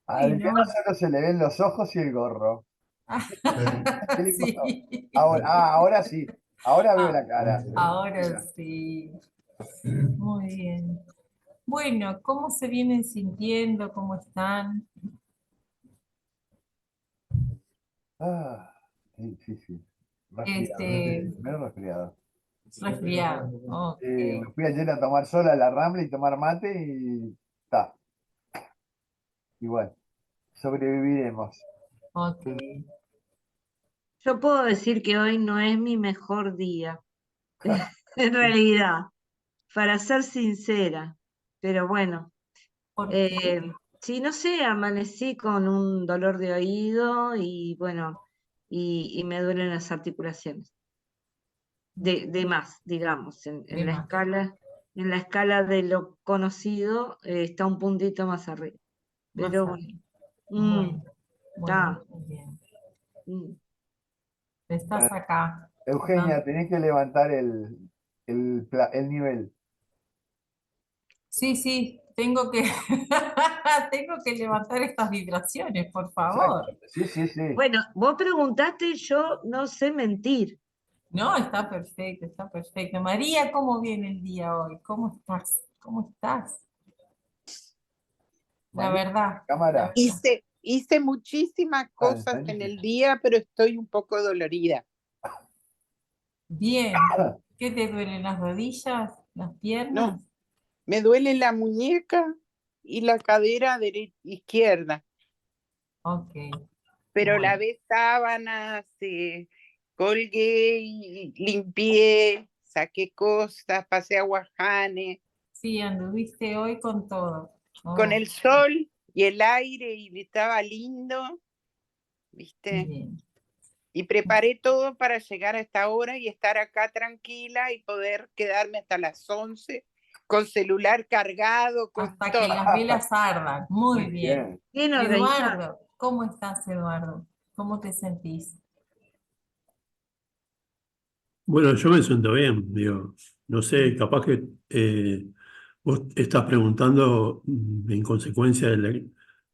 A Adriana Bueno. solo se le ven los ojos y el gorro. ¿Qué le pasó? Sí. Ahora sí. Ahora veo Ah, la cara. ahora Mira. sí. Muy bien. Bueno, ¿cómo se vienen sintiendo? ¿Cómo están? Ah, sí, sí, sí. Resfriado. Este, Me he resfriado. resfriado. Me Ok, fui ayer a tomar sol a la Rambla y tomar mate y está, igual. Sobreviviremos. ok. Yo puedo decir que hoy no es mi mejor día, en realidad, para ser sincera. Pero bueno, ¿Por qué? eh, sí, no sé, amanecí con un dolor de oído y bueno, y me duelen las articulaciones. De más, digamos, De más. en la escala de lo conocido, está un puntito más arriba. Más Pero arriba. mm, Bueno, bueno, está. muy bien. mm. Estás acá. Eugenia, Dan- tenés que levantar el nivel. Sí, sí, tengo que, tengo que levantar estas vibraciones, por Exacto. favor. Sí, sí, sí. Bueno, vos preguntaste, y yo no sé mentir. No, está perfecto, está perfecto. María, ¿cómo viene el día hoy? ¿Cómo estás? ¿Cómo estás? La María, verdad, la cámara. verdad. Hice muchísimas Ah, cosas en Sánchez. el día, pero estoy un poco dolorida. Bien. ¿Qué te duelen las rodillas? ¿Las No, piernas? me duele la muñeca y la cadera izquierda, Ok, pero bueno. lavé sábanas, colgué y limpié, saqué cosas, pasé a Guajane, Sí, anduviste hoy con todo. con Oh, el sol y el aire y estaba lindo, ¿viste? bien. Y preparé todo para llegar a esta hora y estar acá tranquila y poder quedarme hasta las 11 con celular cargado, con Hasta que todo. las velas ardan. Muy Muy bien. bien. Bien organizado. Eduardo, ¿cómo estás, Eduardo? ¿Cómo te sentís? Bueno, yo me siento bien, digo, no sé, capaz que vos estás preguntando en consecuencia de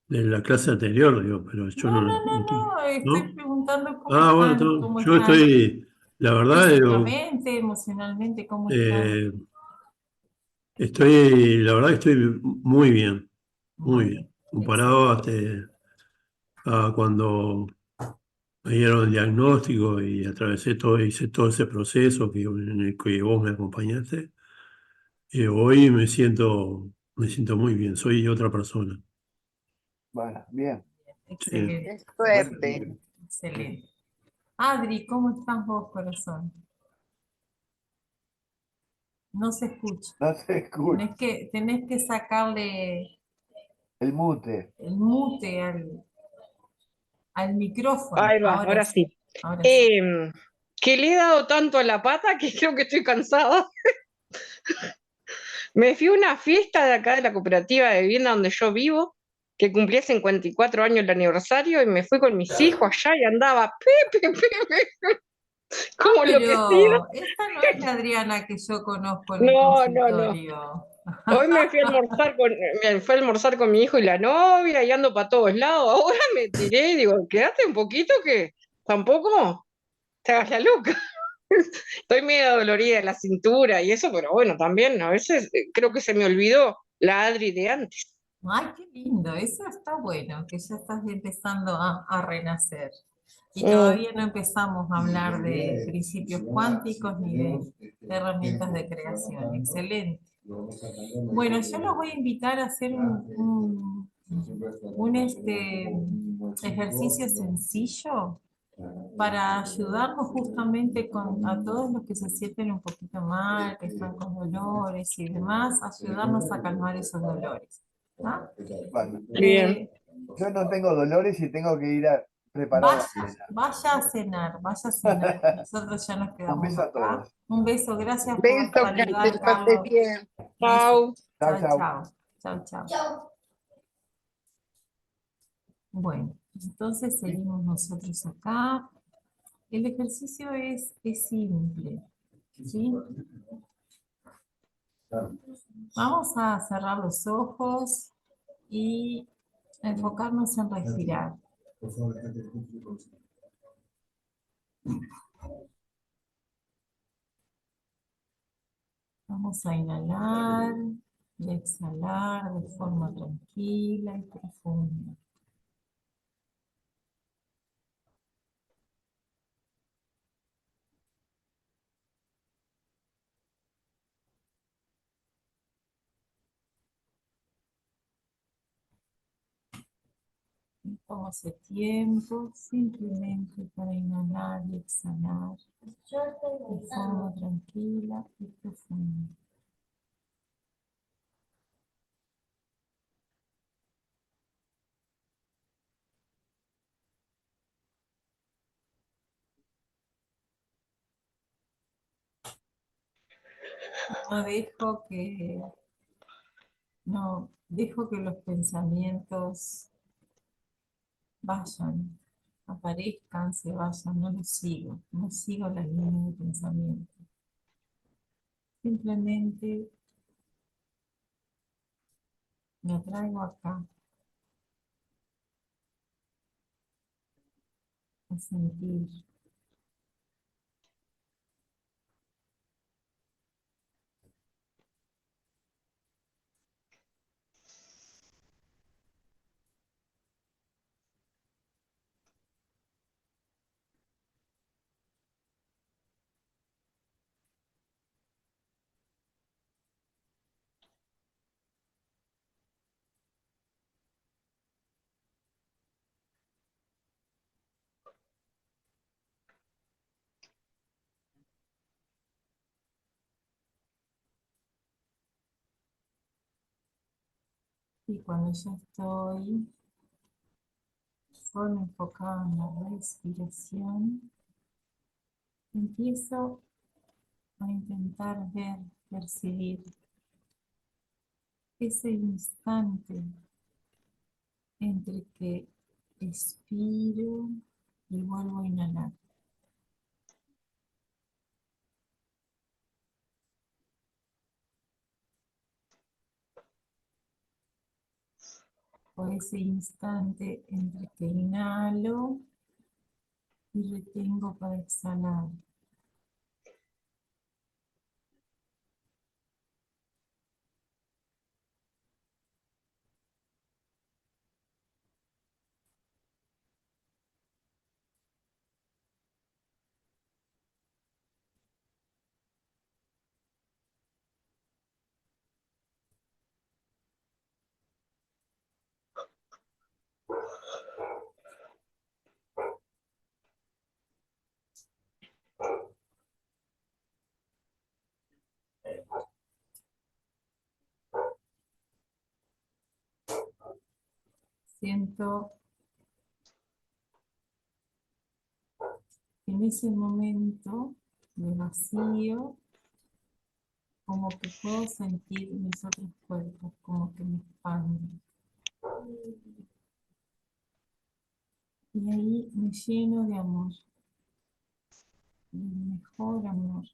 la clase anterior, digo, pero yo No, no, no, no. Estoy ¿no? preguntando Ah, bueno, cómo yo están estoy, la verdad, digo, físicamente, emocionalmente, cómo están. eh, la verdad que estoy muy Bueno, bien, comparado excelente. a cuando me dieron el diagnóstico y atravesé todo, hice todo ese proceso en el que vos me acompañaste. Hoy me siento muy bien, soy otra persona. Bueno, bien. Sí. Excelente, Es Bueno, suerte. excelente. Adri, ¿cómo estás vos, corazón? No se escucha. no se escucha. Tenés que sacarle El mute. el mute al micrófono. Ahí va, Ahora ahora sí, sí. ahora sí. Em, que le he dado tanto a la pata que creo que estoy cansada. Me fui a una fiesta de acá de la cooperativa de vivienda donde yo vivo, que cumplía 54 años el aniversario, y me fui con mis hijos allá y andaba Ah, como enloquecida. pero esta no es la Adriana que yo conozco en el No, no, no. consultorio. Hoy me fui a almorzar con mi hijo y la novia y ando para todos lados. Ahora me tiré y digo, quédate un poquito que tampoco te hagas la loca. Estoy medio dolorida de la cintura y eso, pero bueno, también a veces creo que se me olvidó la Adri de antes. Ay, qué lindo, eso está bueno, que ya estás empezando a renacer. Y Mm, todavía no empezamos a hablar de principios cuánticos ni de herramientas de creación. Excelente. Bueno, yo los voy a invitar a hacer un ejercicio sencillo para ayudarnos justamente a todos los que se sienten un poquito mal, que están con dolores y demás, ayudarnos a calmar esos dolores. ¿Ah? Bueno, bien. yo no tengo dolores y tengo que ir a preparar la cena. Vaya a cenar, vaya a cenar. Nosotros ya nos Un quedamos beso a acá. todos. Un beso, gracias por Beso, que saludar, te pases Carlos. bien. Beso. Chao. Chao, Chao, chao. chao. Chao, chao. Bueno, entonces seguimos nosotros acá. El ejercicio es simple, ¿sí? Vamos a cerrar los ojos y Enfocarnos en respirar. Vamos a inhalar y exhalar de forma tranquila y profunda. Tómase tiempo simplemente para inhalar y exhalar de forma tranquila y profunda. No dejo que los pensamientos vayan, aparezcan, se vayan, no los sigo, no sigo la línea de pensamiento. Simplemente me atraigo acá a sentir. Y cuando ya estoy solo enfocada en la respiración, empiezo a intentar ver, percibir ese instante entre que expiro y vuelvo a inhalar. O ese instante entre que inhalo y retengo para exhalar. Siento en ese momento de vacío, como que puedo sentir mis otros cuerpos, como que me expanden. Y ahí me lleno de amor, del mejor amor.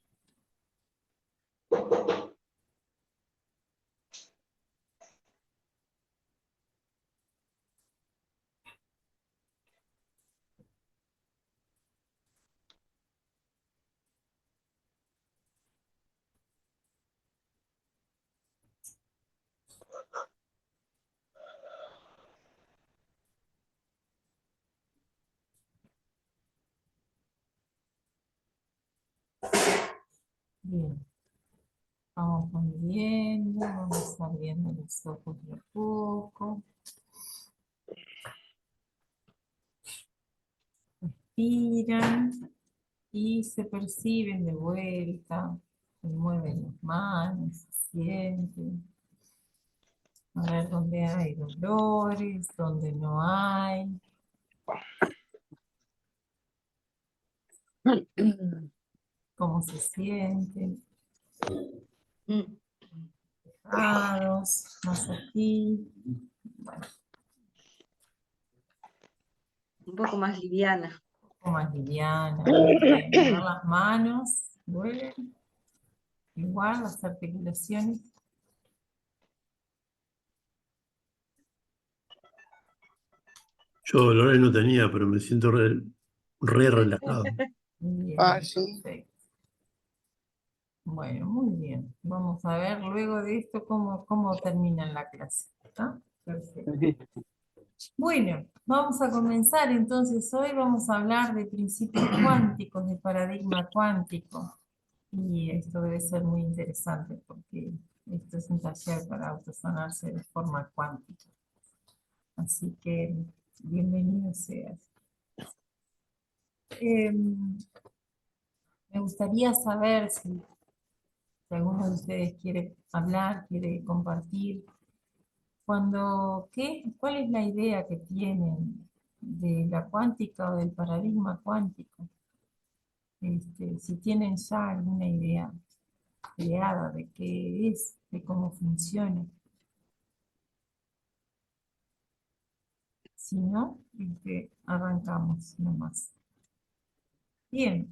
Bien, vamos volviendo, vamos abriendo los ojos de a poco. Respiran y se perciben de vuelta, se mueven las manos, se sienten. A ver dónde hay dolores, dónde no hay. Cómo se sienten. Mm, Más aquí. Bueno, un poco más liviana. un poco más liviana. Mover las manos, duelen. Igual las articulaciones. Yo dolores no tenía, pero me siento re relajado. Bien, Ah, sí. perfecto. Bueno, muy bien. Vamos a ver luego de esto cómo termina la clase. ¿Está? Perfecto. Bueno, vamos a comenzar entonces. Hoy vamos a hablar de principios cuánticos, de paradigma cuántico. Y esto debe ser muy interesante porque esto es un taller para autosanarse de forma cuántica. Así que bienvenido seas. Me gustaría saber si alguno de ustedes quiere hablar, quiere compartir. ¿Cuál es la idea que tienen de la cuántica o del paradigma cuántico? Si tienen ya alguna idea creada de qué es, de cómo funciona. Si no, arrancamos nomás. Bien,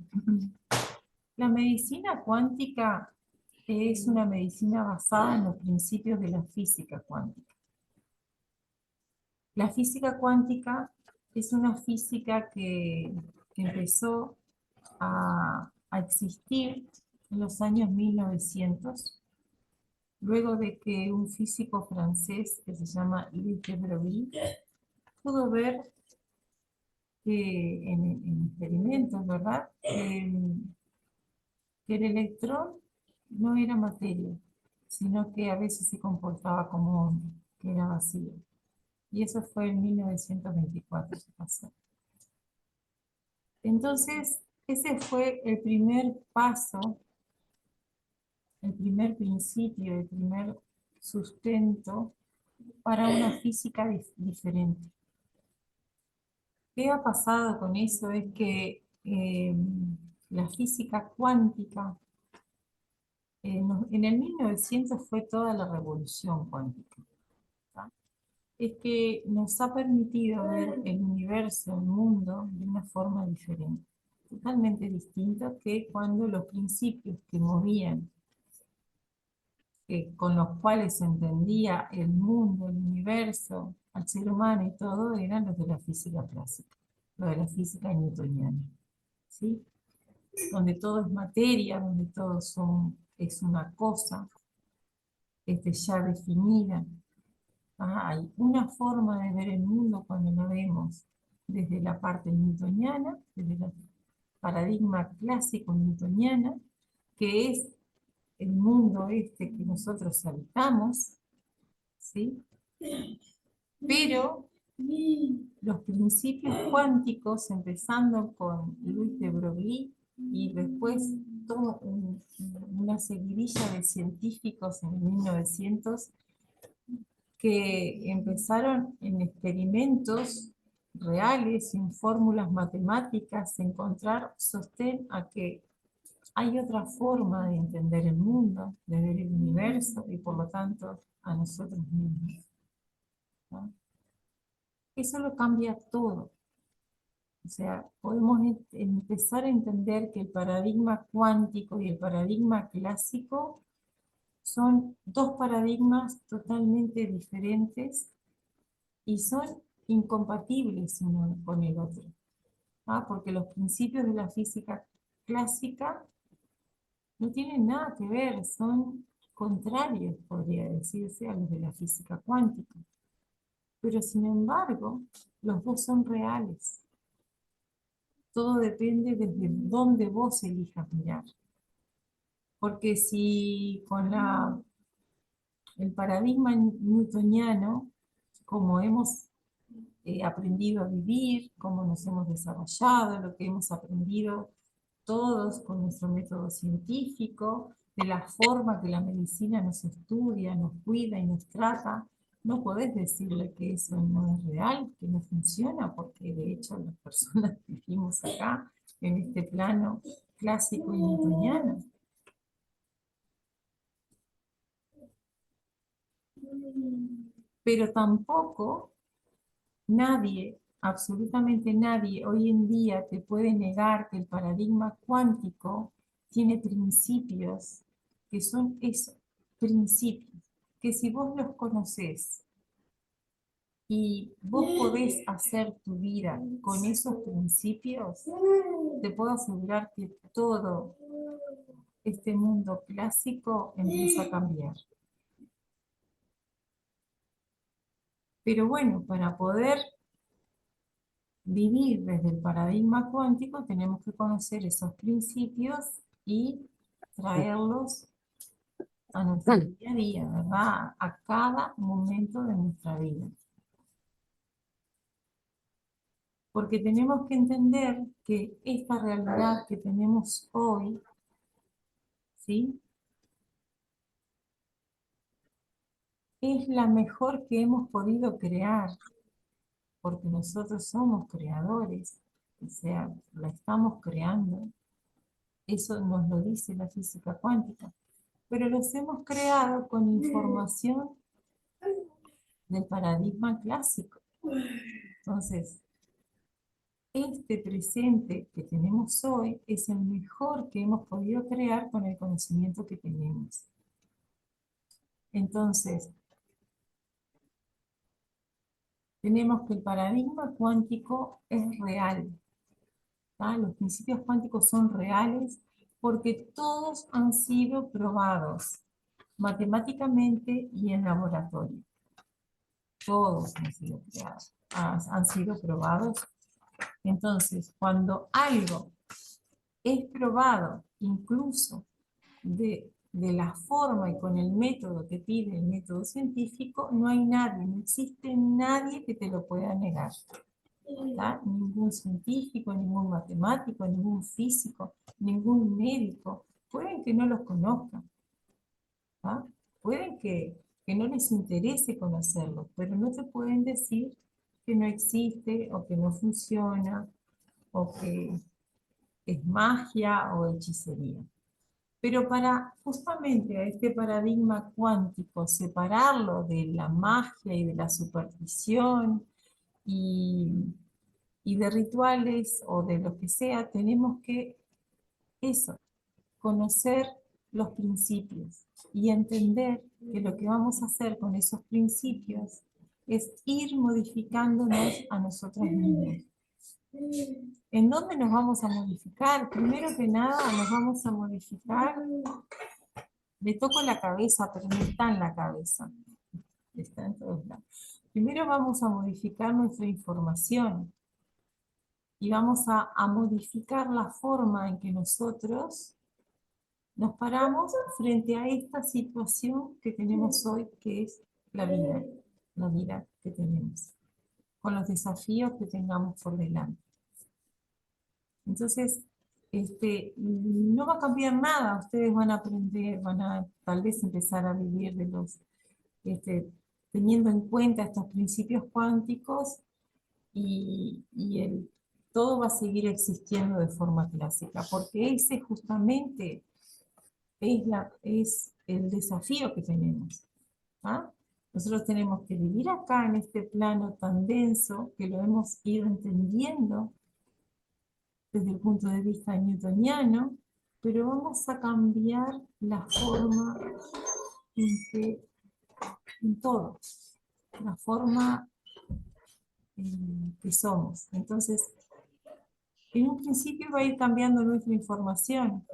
la medicina cuántica es una medicina basada en los principios de la física cuántica. La física cuántica es una física que empezó a existir en los años 1900, luego de que un físico francés que se llama Louis de Broglie pudo ver que en experimentos, ¿verdad? Que el electrón no era materia, sino que a veces se comportaba como onda, que era vacío. Y eso fue en 1924 que pasó. Entonces, ese fue el primer paso, el primer principio, el primer sustento para una física diferente. ¿Qué ha pasado con eso? Es que la física cuántica, en el 1900 fue toda la revolución cuántica. ¿Tá? Es que nos ha permitido ver el universo, el mundo, de una forma diferente, totalmente distinta que cuando los principios que movían, con los cuales se entendía el mundo, el universo, al ser humano y todo, eran los de la física clásica, los de la física newtoniana, ¿sí? Donde todo es materia, donde todo es una cosa ya definida. Hay una forma de ver el mundo cuando lo vemos desde la parte newtoniana, desde el paradigma clásico newtoniana, que es el mundo que nosotros habitamos, ¿sí? Pero los principios cuánticos, empezando con Louis de Broglie y después toda una seguidilla de científicos en 1900 que empezaron en experimentos reales, en fórmulas matemáticas, a encontrar sostén a que hay otra forma de entender el mundo, de ver el universo y por lo tanto a nosotros mismos, ¿no? Eso lo cambia todo. O sea, podemos empezar a entender que el paradigma cuántico y el paradigma clásico son dos paradigmas totalmente diferentes y son incompatibles uno con el otro. Porque los principios de la física clásica no tienen nada que ver, son contrarios, podría decirse, a los de la física cuántica. Pero sin embargo, los dos son reales. Todo depende desde dónde vos elijas mirar. Porque si con el paradigma newtoniano, como hemos aprendido a vivir, cómo nos hemos desarrollado, lo que hemos aprendido todos con nuestro método científico, de la forma que la medicina nos estudia, nos cuida y nos trata, no podés decirle que eso no es real, que no funciona, porque de hecho las personas que vivimos acá, en este plano clásico y newtoniano. Pero tampoco nadie, absolutamente nadie, hoy en día te puede negar que el paradigma cuántico tiene principios que son esos, principios, que si vos los conocés y vos podés hacer tu vida con esos principios, te puedo asegurar que todo este mundo clásico empieza a cambiar. Pero bueno, para poder vivir desde el paradigma cuántico tenemos que conocer esos principios y traerlos a nuestro día a día, ¿verdad? A cada momento de nuestra vida. Porque tenemos que entender que esta realidad que tenemos hoy, ¿sí?, es la mejor que hemos podido crear, porque nosotros somos creadores, o sea, la estamos creando. Eso nos lo dice la física cuántica. Pero los hemos creado con información del paradigma clásico. Entonces, este presente que tenemos hoy es el mejor que hemos podido crear con el conocimiento que tenemos. Entonces, tenemos que el paradigma cuántico es real. ¿tá? Los principios cuánticos son reales porque todos han sido probados matemáticamente y en laboratorio. Todos han sido creados, han sido probados. Entonces, cuando algo es probado, incluso de la forma y con el método que pide el método científico, no hay nadie, no existe nadie que te lo pueda negar. ¿tá? Ningún científico, ningún matemático, ningún físico, ningún médico. Pueden que no los conozcan. ¿tá? Pueden que no les interese conocerlo, pero no te pueden decir que no existe o que no funciona o que es magia o hechicería. Pero para justamente a este paradigma cuántico, separarlo de la magia y de la superstición y de rituales o de lo que sea, tenemos que eso, conocer los principios y entender que lo que vamos a hacer con esos principios es ir modificándonos a nosotros mismos. ¿En dónde nos vamos a modificar? Primero que nada nos vamos a modificar, le toco la cabeza, pero no está en la cabeza, está en todos lados. Primero vamos a modificar nuestra información y vamos a modificar la forma en que nosotros nos paramos frente a esta situación que tenemos hoy, que es la vida que tenemos, con los desafíos que tengamos por delante. Entonces, no va a cambiar nada, ustedes van a aprender, van a tal vez empezar a vivir de los, teniendo en cuenta estos principios cuánticos y todo va a seguir existiendo de forma clásica, porque ese justamente es el desafío que tenemos. ¿ah? Nosotros tenemos que vivir acá en este plano tan denso que lo hemos ido entendiendo desde el punto de vista newtoniano, pero vamos a cambiar la forma en todo, la forma que somos. Entonces, en un principio va a ir cambiando nuestra información.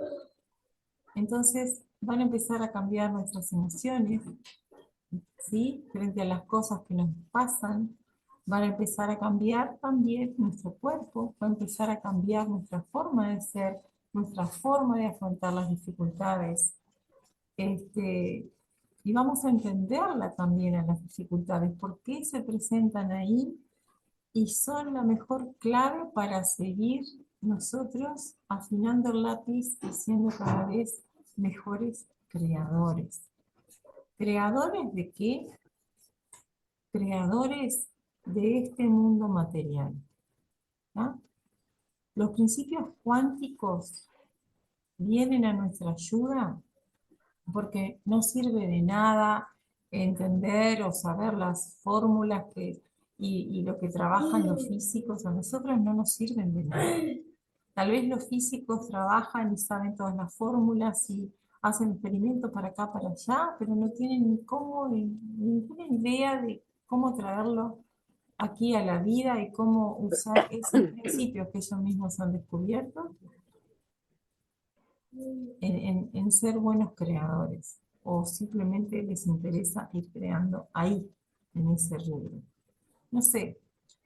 Entonces, van a empezar a cambiar nuestras emociones, ¿sí? Frente a las cosas que nos pasan, van a empezar a cambiar también nuestro cuerpo, va a empezar a cambiar nuestra forma de ser, nuestra forma de afrontar las dificultades. Y vamos a entenderla también a las dificultades, por qué se presentan ahí y son la mejor clave para seguir nosotros afinando el lápiz y siendo cada vez mejores creadores. ¿Creadores de qué? Creadores de este mundo material. ¿tá? Los principios cuánticos vienen a nuestra ayuda porque no sirve de nada entender o saber las fórmulas y lo que trabajan los físicos, a nosotros no nos sirven de nada. Tal vez los físicos trabajan y saben todas las fórmulas y hacen experimentos para acá, para allá, pero no tienen ninguna idea de cómo traerlo aquí a la vida y cómo usar esos principios que ellos mismos han descubierto en ser buenos creadores, o simplemente les interesa ir creando ahí, en ese rubro. No sé,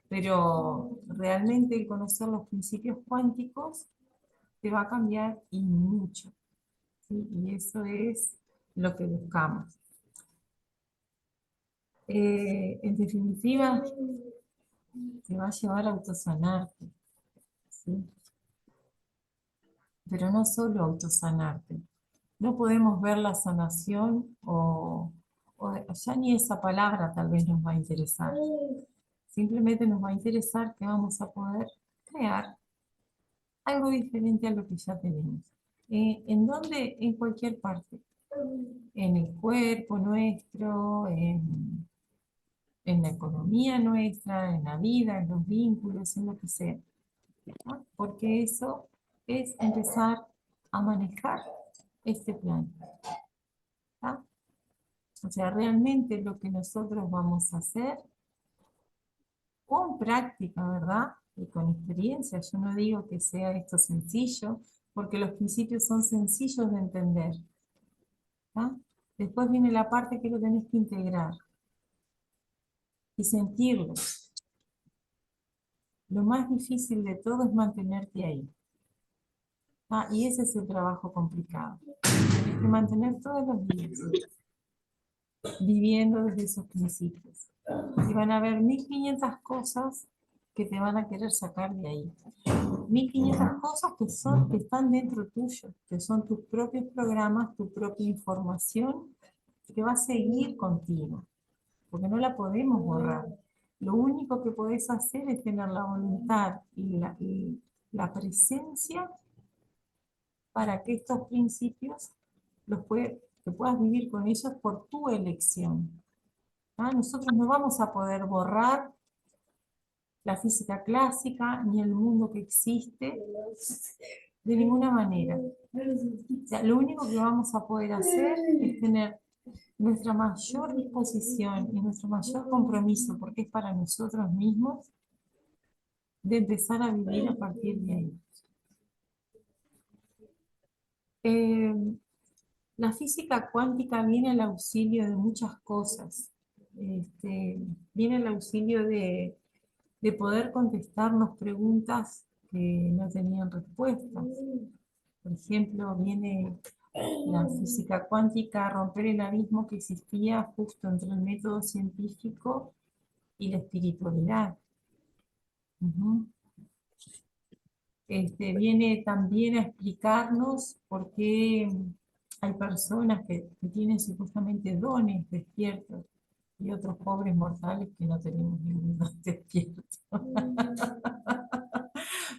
pero realmente el conocer los principios cuánticos te va a cambiar y mucho, ¿sí? Y eso es lo que buscamos. En definitiva, te va a llevar a autosanarte, ¿sí? Pero no solo autosanarte. No podemos ver la sanación o ya ni esa palabra tal vez nos va a interesar. Simplemente nos va a interesar que vamos a poder crear algo diferente a lo que ya tenemos. ¿En dónde? En cualquier parte. En el cuerpo nuestro, en la economía nuestra, en la vida, en los vínculos, en lo que sea. ¿No? Porque eso es empezar a manejar este plan. ¿Tá? O sea, realmente lo que nosotros vamos a hacer con práctica, ¿verdad? Y con experiencia. Yo no digo que sea esto sencillo, porque los principios son sencillos de entender. ¿Tá? Después viene la parte que lo tenés que integrar y sentirlo. Lo más difícil de todo es mantenerte ahí. ¿Tá? Y ese es el trabajo complicado. Tienes que mantener todos los días viviendo desde esos principios. Y van a haber 1500 cosas que te van a querer sacar de ahí. 1500 cosas que están dentro tuyo, que son tus propios programas, tu propia información, que va a seguir contigo, porque no la podemos borrar. Lo único que podés hacer es tener la voluntad y la presencia para que estos principios que puedas vivir con ellos por tu elección. ¿Ah? Nosotros no vamos a poder borrar la física clásica ni el mundo que existe de ninguna manera. O sea, lo único que vamos a poder hacer es tener nuestra mayor disposición y nuestro mayor compromiso, porque es para nosotros mismos, de empezar a vivir a partir de ahí. La física cuántica viene al auxilio de muchas cosas. Viene al auxilio de poder contestarnos preguntas que no tenían respuestas. Por ejemplo, viene la física cuántica a romper el abismo que existía justo entre el método científico y la espiritualidad. Viene también a explicarnos por qué hay personas que tienen supuestamente dones despiertos y otros pobres mortales que no tenemos ningún don despierto.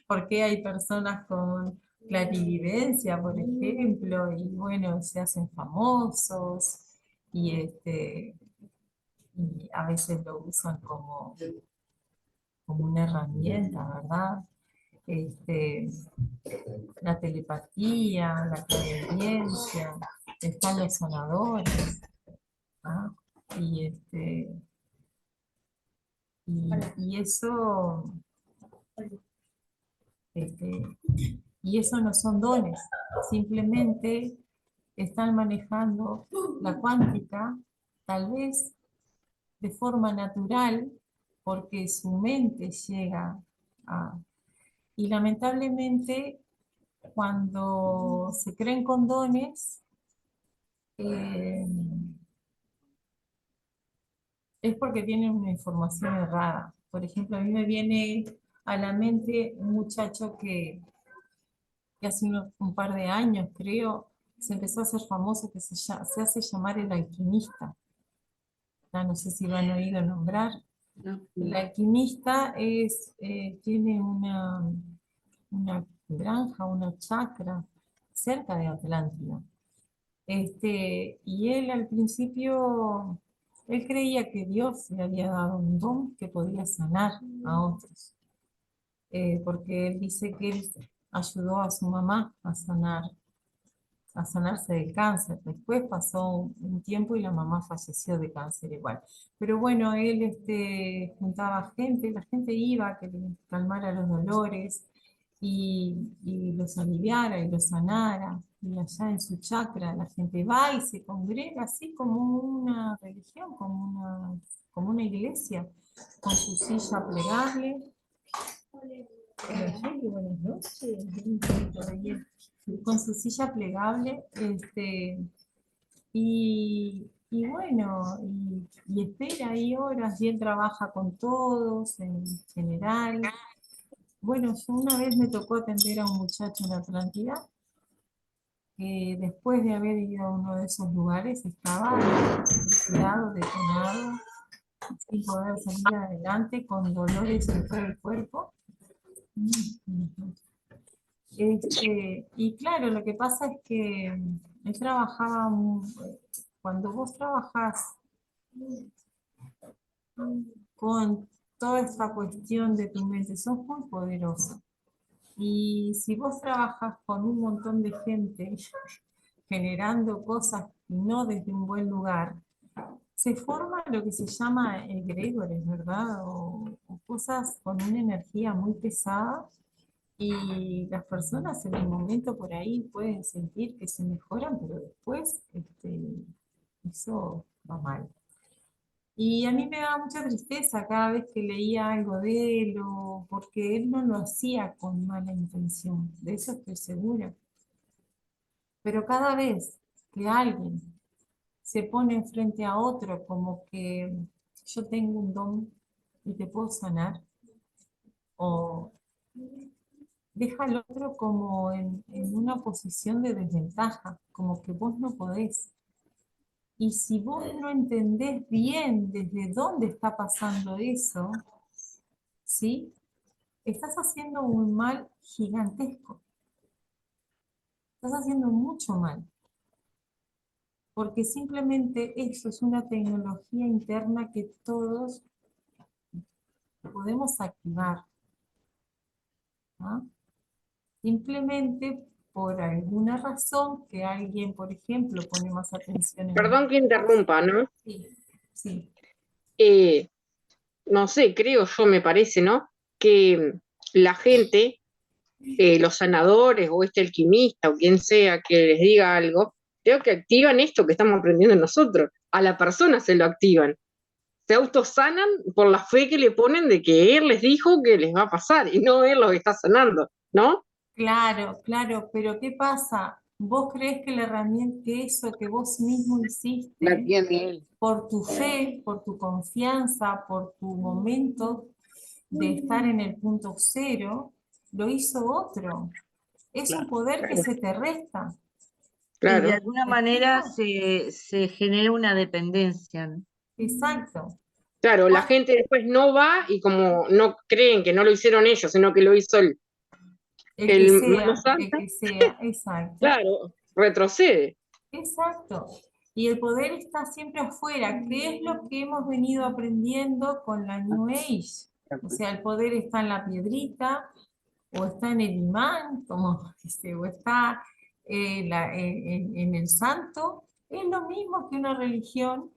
¿Por qué hay personas con clarividencia, por ejemplo, y bueno, se hacen famosos y a veces lo usan como una herramienta, ¿verdad? La telepatía, la clarividencia, están los sanadores, ¿ah? Y eso y eso no son dones, simplemente están manejando la cuántica, tal vez de forma natural, porque su mente llega a... Y lamentablemente, cuando se creen con dones, es porque tienen una información errada. Por ejemplo, a mí me viene a la mente un muchacho que hace un par de años, creo, se empezó a hacer famoso, que se hace llamar el alquimista. No sé si lo han oído nombrar. No. El alquimista tiene una granja, una chacra cerca de Atlántida. Y él al principio, él creía que Dios le había dado un don que podía sanar a otros. Porque él dice que él ayudó a su mamá a sanar a sanarse del cáncer. Después pasó un tiempo y la mamá falleció de cáncer igual. Pero bueno, él juntaba gente, la gente iba a que le calmara los dolores y los aliviara y los sanara. Y allá en su chakra la gente va y se congrega así como una religión, como una iglesia, con su silla plegable. Hola, Yoli, buenas noches. Un poquito de hielo. Con su silla plegable, y bueno, y espera ahí horas, y él trabaja con todos en general. Bueno, yo una vez me tocó atender a un muchacho en Atlántida, que después de haber ido a uno de esos lugares estaba tirado, detonado, sin poder salir adelante, con dolores en todo el cuerpo. Y claro, lo que pasa es que él trabajaba, cuando vos trabajás con toda esta cuestión de tu mente, sos muy poderoso. Y si vos trabajas con un montón de gente generando cosas no desde un buen lugar, se forma lo que se llama egregores, ¿verdad? O cosas con una energía muy pesada, y las personas en el momento por ahí pueden sentir que se mejoran, pero después eso va mal. Y a mí me daba mucha tristeza cada vez que leía algo de él, porque él no lo hacía con mala intención, de eso estoy segura. Pero cada vez que alguien se pone frente a otro como que yo tengo un don y te puedo sanar, o deja al otro como en una posición de desventaja, como que vos no podés. Y si vos no entendés bien desde dónde está pasando eso, ¿sí? Estás haciendo un mal gigantesco. Estás haciendo mucho mal. Porque simplemente eso es una tecnología interna que todos podemos activar, ¿no? Simplemente por alguna razón que alguien, por ejemplo, pone más atención en Perdón que interrumpa, ¿no? sí, sí. Eh, no sé, creo yo, me parece, ¿no? Que la gente, los sanadores o este alquimista o quien sea que les diga algo, creo que activan esto que estamos aprendiendo nosotros. A la persona se lo activan. Se autosanan por la fe que le ponen de que él les dijo que les va a pasar y no él los está sanando, ¿no? Claro, claro, pero ¿qué pasa? ¿Vos crees que la herramienta, que eso que vos mismo La hiciste, tiene él. por tu fe, por tu confianza, por tu momento de estar en el punto cero, lo hizo otro? Es un poder que se te resta. Y de Claro. alguna ¿Me manera explico? se genera una dependencia, ¿no? Exacto. Claro, la gente después no va y como no creen que no lo hicieron ellos, sino que lo hizo el mano El santa, que sea, exacto. claro, retrocede. Exacto. Y el poder está siempre afuera, que es lo que hemos venido aprendiendo con la New Age. O sea, el poder está en la piedrita, o está en el imán, como dice, o está en el santo. Es lo mismo que una religión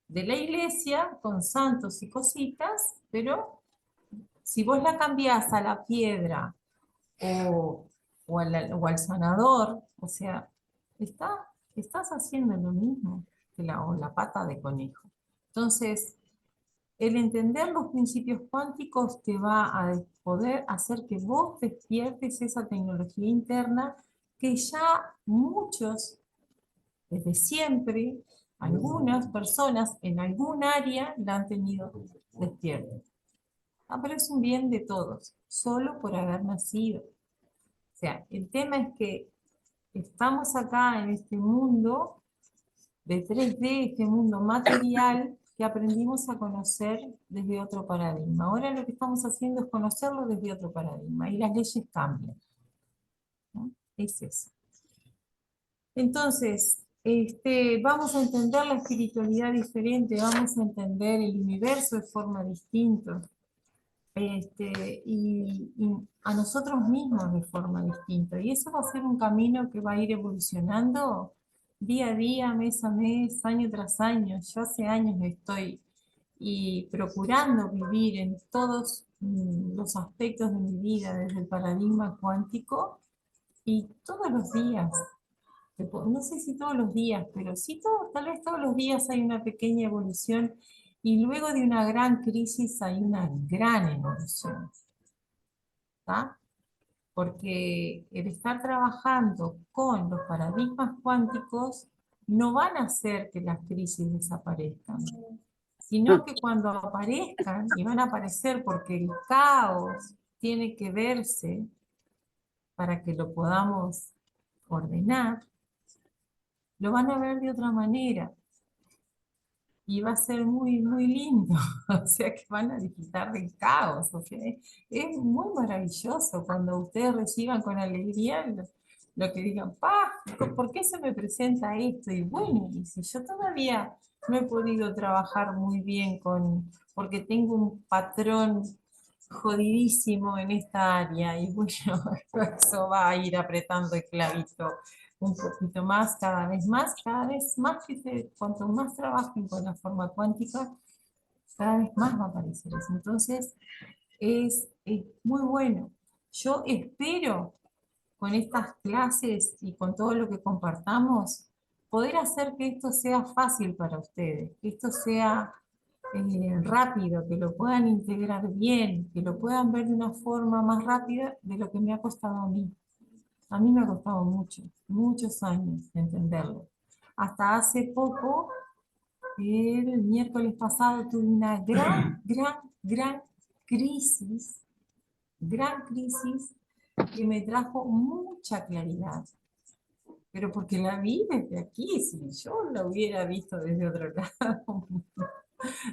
de la iglesia con santos y cositas, pero si vos la cambiás a la piedra o al sanador, o sea, estás haciendo lo mismo que o la pata de conejo. Entonces, el entender los principios cuánticos te va a poder hacer que vos despiertes esa tecnología interna que ya muchos, desde siempre, algunas personas en algún área la han tenido despierta. Pero es un bien de todos, solo por haber nacido. O sea, el tema es que estamos acá en este mundo de 3D, este mundo material que aprendimos a conocer desde otro paradigma. Ahora lo que estamos haciendo es conocerlo desde otro paradigma y las leyes cambian, ¿no? Es eso. Entonces, vamos a entender la espiritualidad diferente, vamos a entender el universo de forma distinta. y a nosotros mismos de forma distinta. Y eso va a ser un camino que va a ir evolucionando día a día, mes a mes, año tras año. Yo hace años estoy procurando vivir en todos los aspectos de mi vida desde el paradigma cuántico y todos los días. No sé si todos los días, pero sí tal vez todos los días hay una pequeña evolución y luego de una gran crisis hay una gran evolución, ¿tá? Porque el estar trabajando con los paradigmas cuánticos no van a hacer que las crisis desaparezcan, sino que cuando aparezcan, y van a aparecer porque el caos tiene que verse para que lo podamos ordenar, lo van a ver de otra manera y va a ser muy, muy lindo. O sea que van a disfrutar del caos. O sea, es muy maravilloso cuando ustedes reciban con alegría lo que digan, pa, ¿por qué se me presenta esto? Y bueno, y si yo todavía no he podido trabajar muy bien porque tengo un patrón jodidísimo en esta área y bueno, eso va a ir apretando el clavito un poquito más, cada vez más, cuanto más trabajen con la forma cuántica, cada vez más va a aparecer eso. Entonces, es muy bueno. Yo espero con estas clases y con todo lo que compartamos, poder hacer que esto sea fácil para ustedes, que esto sea rápido, que lo puedan integrar bien, que lo puedan ver de una forma más rápida de lo que me ha costado a mí. A mí me ha costado mucho, muchos años entenderlo. Hasta hace poco, el miércoles pasado, tuve una gran crisis que me trajo mucha claridad. Pero porque la vi desde aquí, si yo la hubiera visto desde otro lado.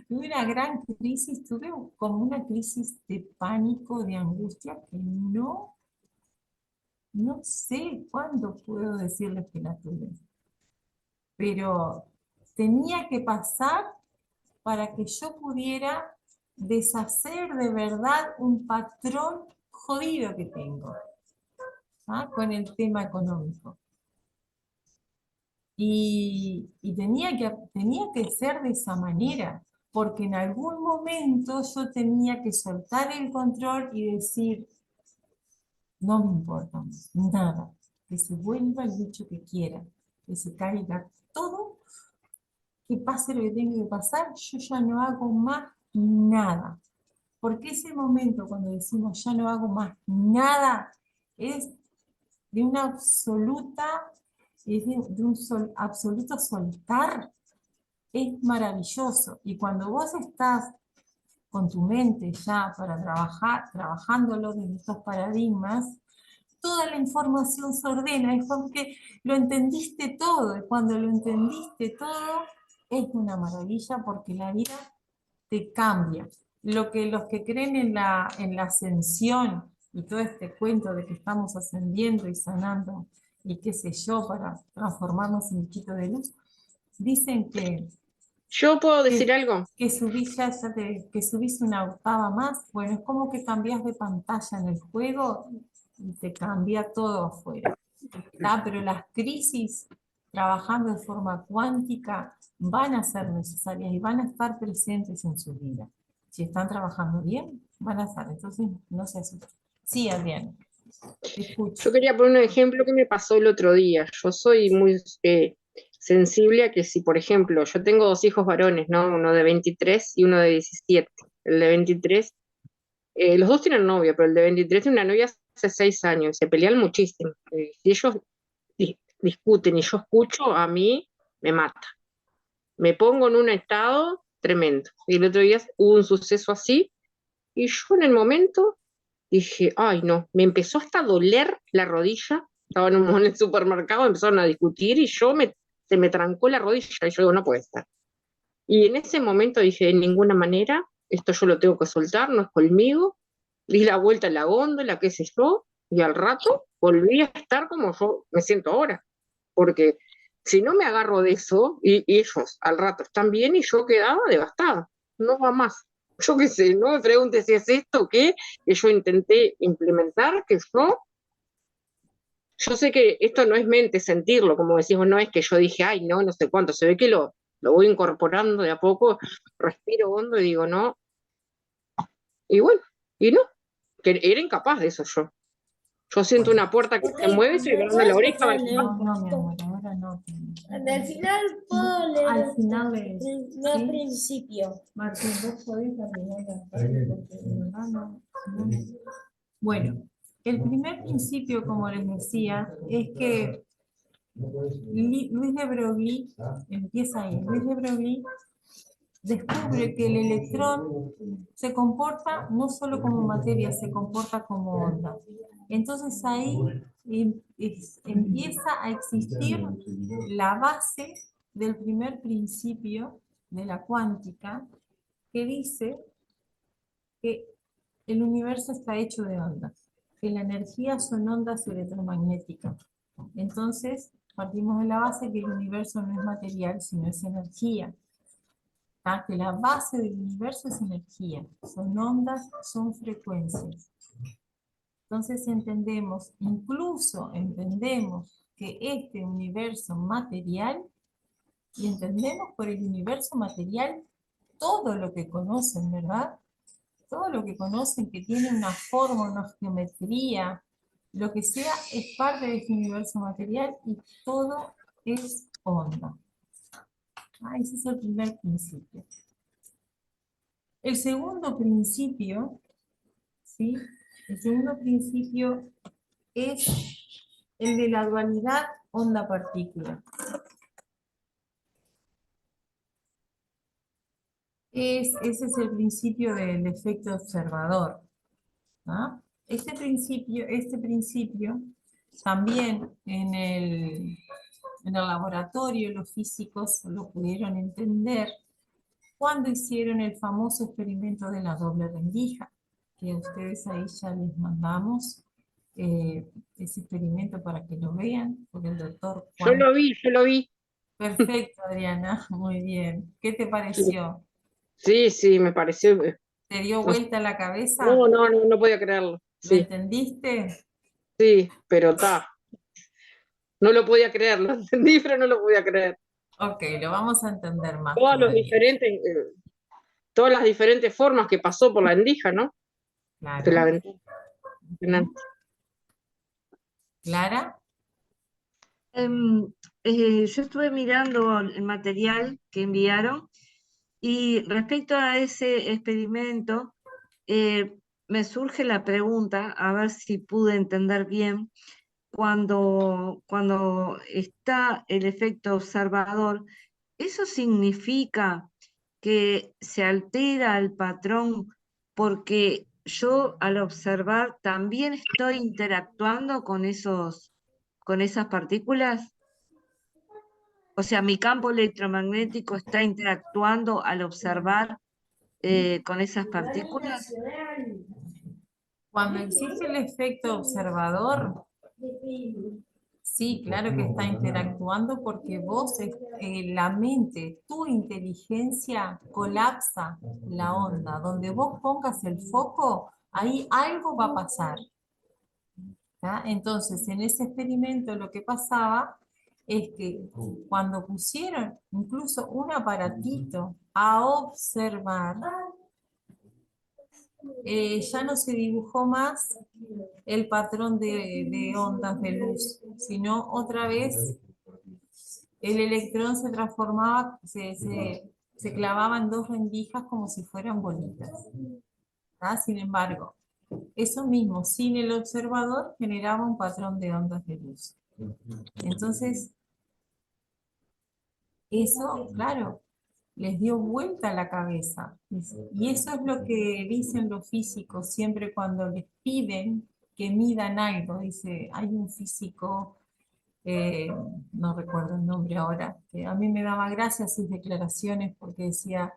Tuve una gran crisis, tuve como una crisis de pánico, de angustia, que no sé cuándo puedo decirles que la tuve, pero tenía que pasar para que yo pudiera deshacer de verdad un patrón jodido que tengo, ¿ah? Con el tema económico. Y tenía que ser de esa manera, porque en algún momento yo tenía que soltar el control y decir, no me importa más, nada, que se vuelva el bicho que quiera, que se caiga todo, que pase lo que tenga que pasar, yo ya no hago más nada. Porque ese momento cuando decimos ya no hago más nada, es de una absoluta, absoluto soltar, es maravilloso. Y cuando vos estás con tu mente ya para trabajándolo desde estos paradigmas, toda la información se ordena, es como que lo entendiste todo, y cuando lo entendiste todo, es una maravilla porque la vida te cambia. Los que creen en la ascensión y todo este cuento de que estamos ascendiendo y sanando y qué sé yo, para transformarnos en bichito de luz, dicen ¿Yo puedo decir algo? que subís que subís una octava más. Bueno, es como que cambias de pantalla en el juego y te cambia todo afuera. ¿Tá? Pero las crisis, trabajando de forma cuántica, van a ser necesarias y van a estar presentes en su vida. Si están trabajando bien, van a estar. Entonces, no se asusten. Sí, Adrián, te escucho. Yo quería poner un ejemplo que me pasó el otro día. Yo soy muy sensible a que si, por ejemplo, yo tengo dos hijos varones, ¿no? Uno de 23 y uno de 17. El de 23, los dos tienen novia, pero el de 23 tiene una novia hace 6 años y se pelean muchísimo. Si ellos discuten y yo escucho, a mí me mata. Me pongo en un estado tremendo. Y el otro día hubo un suceso así y yo en el momento dije, ay no, me empezó hasta a doler la rodilla. Estaba en el supermercado, empezaron a discutir y se me trancó la rodilla y yo digo, no puede estar. Y en ese momento dije, de ninguna manera, esto yo lo tengo que soltar, no es conmigo. Di la vuelta a la góndola, qué sé yo, y al rato volví a estar como yo me siento ahora. Porque si no me agarro de eso, y ellos al rato están bien y yo quedaba devastada, no va más. Yo qué sé, no me preguntes si es esto o qué, que yo intenté implementar, que yo sé que esto no es mente sentirlo, como decimos, no es que yo dije, ay, no, no sé cuánto, se ve que lo voy incorporando de a poco, respiro hondo y digo, no, y bueno, y no, que era incapaz de eso yo. Yo siento una puerta que se mueve, estoy agarrando la oreja a ver qué pasa. No, mi amor, ahora no. Al final puedo leer Al final de el principio. Martín, vos podés terminar la parte porque de verdad no. Bueno, el primer principio, como les decía, es que Luis de Broglie, empieza ahí, Luis de Broglie descubre que el electrón se comporta no solo como materia, se comporta como onda. Entonces ahí empieza a existir la base del primer principio de la cuántica, que dice que el universo está hecho de ondas, que la energía son ondas electromagnéticas. Entonces partimos de la base que el universo no es material, sino es energía. Que la base del universo es energía, son ondas, son frecuencias. Entonces incluso entendemos que este universo material, y entendemos por el universo material todo lo que conocen, ¿verdad? Todo lo que conocen que tiene una forma, una geometría, lo que sea, es parte de este universo material y todo es onda. Ese es el primer principio. El segundo principio, ¿sí? El segundo principio es el de la dualidad onda-partícula. Ese es el principio del efecto observador, ¿no? Este principio también en el laboratorio los físicos lo pudieron entender cuando hicieron el famoso experimento de la doble rendija, que a ustedes ahí ya les mandamos ese experimento para que lo vean, porque el doctor Yo Juan... yo lo vi. Perfecto, Adriana, muy bien. ¿Qué te pareció? Sí, sí, me pareció. ¿Te dio No, vuelta la cabeza? no podía creerlo. ¿Lo Sí, entendiste? sí, pero está. No lo podía creer, lo entendí, pero no lo podía creer. Ok, lo vamos a entender más Todas los todavía. diferentes, todas las diferentes formas que pasó por la endija, ¿no? De la Claro. ventana. Impresionante. ¿Clara? Yo estuve mirando el material que enviaron y respecto a ese experimento, me surge la pregunta, a ver si pude entender bien, cuando está el efecto observador, ¿eso significa que se altera el patrón porque yo al observar también estoy interactuando con esas partículas? O sea, mi campo electromagnético está interactuando al observar con esas partículas. Cuando existe el efecto observador, sí, claro que está interactuando porque la mente, tu inteligencia colapsa la onda. Donde vos pongas el foco, ahí algo va a pasar. ¿Tá? Entonces, en ese experimento lo que pasaba es que cuando pusieron incluso un aparatito a observar, ya no se dibujó más el patrón de ondas de luz, sino otra vez el electrón se transformaba, se clavaba en dos rendijas como si fueran bolitas. ¿Tá? Sin embargo, eso mismo, sin el observador, generaba un patrón de ondas de luz. Entonces, eso, claro, les dio vuelta a la cabeza. Y eso es lo que dicen los físicos siempre cuando les piden que midan algo. Dice, hay un físico, eh, no recuerdo el nombre ahora, que a mí me daba gracia sus declaraciones porque decía,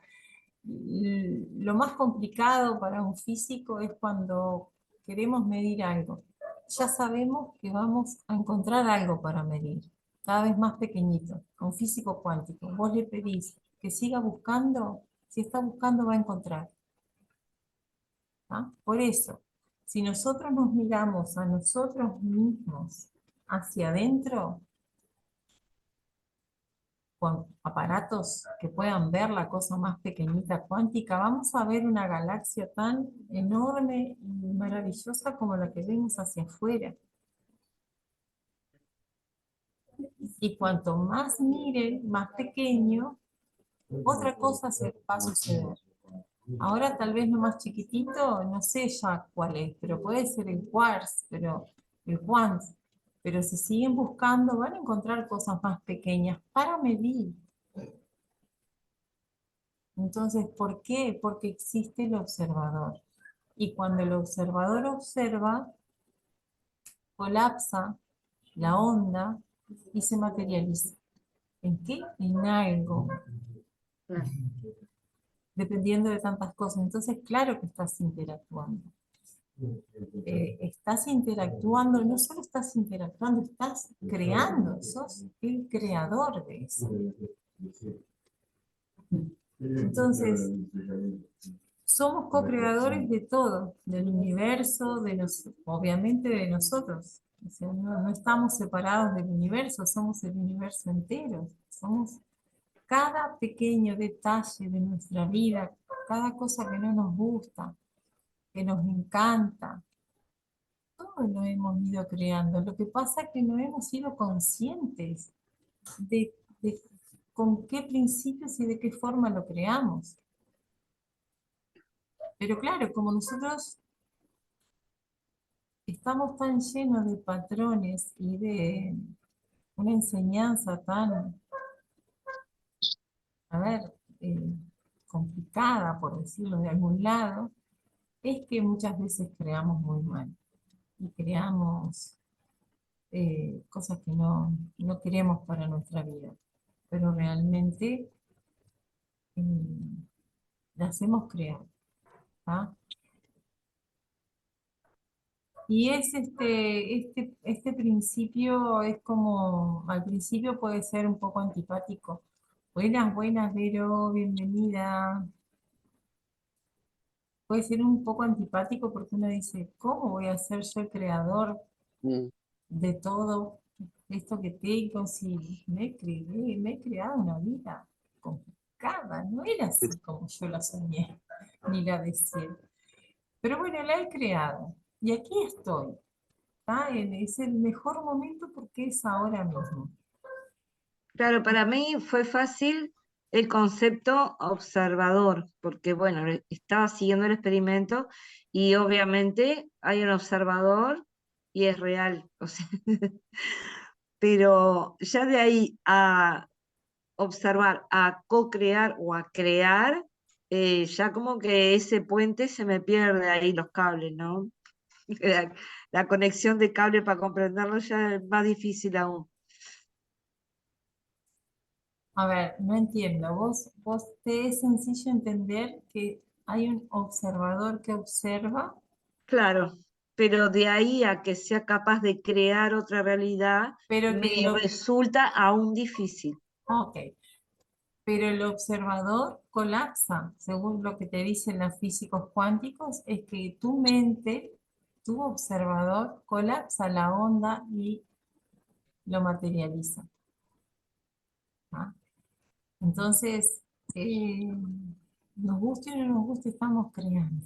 lo más complicado para un físico es cuando queremos medir algo. Ya sabemos que vamos a encontrar algo para medir, cada vez más pequeñito, un físico cuántico. Vos le pedís que siga buscando, si está buscando va a encontrar. ¿tá? Por eso, si nosotros nos miramos a nosotros mismos hacia adentro, con aparatos que puedan ver la cosa más pequeñita cuántica, vamos a ver una galaxia tan enorme y maravillosa como la que vemos hacia afuera. Y cuanto más miren, más pequeño, otra cosa se va a suceder. Ahora tal vez lo más chiquitito, no sé ya cuál es, pero puede ser el quartz, el quartz. Pero si siguen buscando, van a encontrar cosas más pequeñas para medir. Entonces, ¿por qué? Porque existe el observador. Y cuando el observador observa, colapsa la onda y se materializa. ¿En qué? En algo. Claro. Dependiendo de tantas cosas. Entonces, claro que estás interactuando. Estás interactuando, no solo estás interactuando, estás creando, sos el creador de eso. Entonces, somos co-creadores de todo, del universo, obviamente de nosotros. O sea, no estamos separados del universo, somos el universo entero. Somos cada pequeño detalle de nuestra vida, cada cosa que no nos gusta, que nos encanta. Todo lo hemos ido creando. Lo que pasa es que no hemos sido conscientes de con qué principios y de qué forma lo creamos. Pero claro, como nosotros estamos tan llenos de patrones y de una enseñanza tan, a ver, complicada, por decirlo de algún lado, es que muchas veces creamos muy mal. Y creamos cosas que no queremos para nuestra vida. Pero realmente las hemos creado. ¿Ah? Y es este principio es como, al principio puede ser un poco antipático. Buenas, buenas, Vero, bienvenida. Puede ser un poco antipático porque uno dice, ¿cómo voy a ser yo el creador Mm. de todo esto que tengo? Si me he creado una vida complicada, no era así como yo la soñé, ni la deseé. Pero bueno, la he creado. Y aquí estoy. ¿Tá? Es el mejor momento porque es ahora mismo. Claro, para mí fue fácil el concepto observador, porque bueno, estaba siguiendo el experimento y obviamente hay un observador y es real, o sea, pero ya de ahí a observar, a co-crear o a crear, ya como que ese puente se me pierde ahí los cables, ¿no? La conexión de cable para comprenderlo ya es más difícil aún. A ver, no entiendo. ¿Vos te es sencillo entender que hay un observador que observa? Claro, pero de ahí a que sea capaz de crear otra realidad, Pero me resulta aún difícil. ok, pero el observador colapsa, según lo que te dicen los físicos cuánticos, es que tu mente, tu observador, colapsa la onda y lo materializa. ¿Ah? Entonces, nos guste o no nos guste, estamos creando.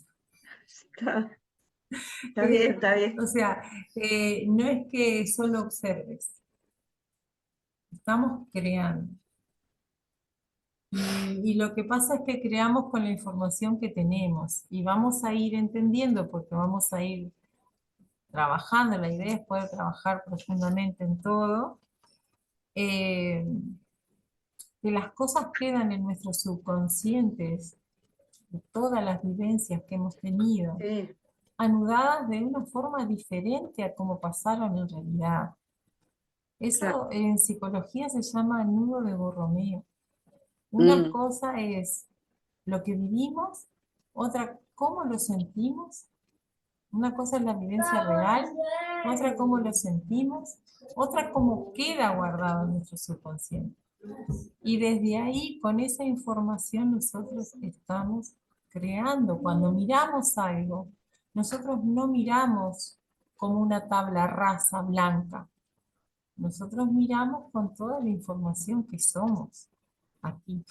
Está bien, está bien. O sea, no es que solo observes, estamos creando. Y lo que pasa es que creamos con la información que tenemos y vamos a ir entendiendo porque vamos a ir trabajando. La idea es poder trabajar profundamente en todo. Que las cosas quedan en nuestros subconscientes, de todas las vivencias que hemos tenido, Sí, anudadas de una forma diferente a como pasaron en realidad. Eso claro. en psicología se llama nudo de Borromeo. Una Mm. cosa es lo que vivimos, otra cómo lo sentimos. Una cosa es la vivencia real, otra cómo lo sentimos, otra cómo queda guardado en nuestro subconsciente. Y desde ahí, con esa información, nosotros estamos creando. Cuando miramos algo, nosotros no miramos como una tabla rasa blanca. Nosotros miramos con toda la información que somos aquí.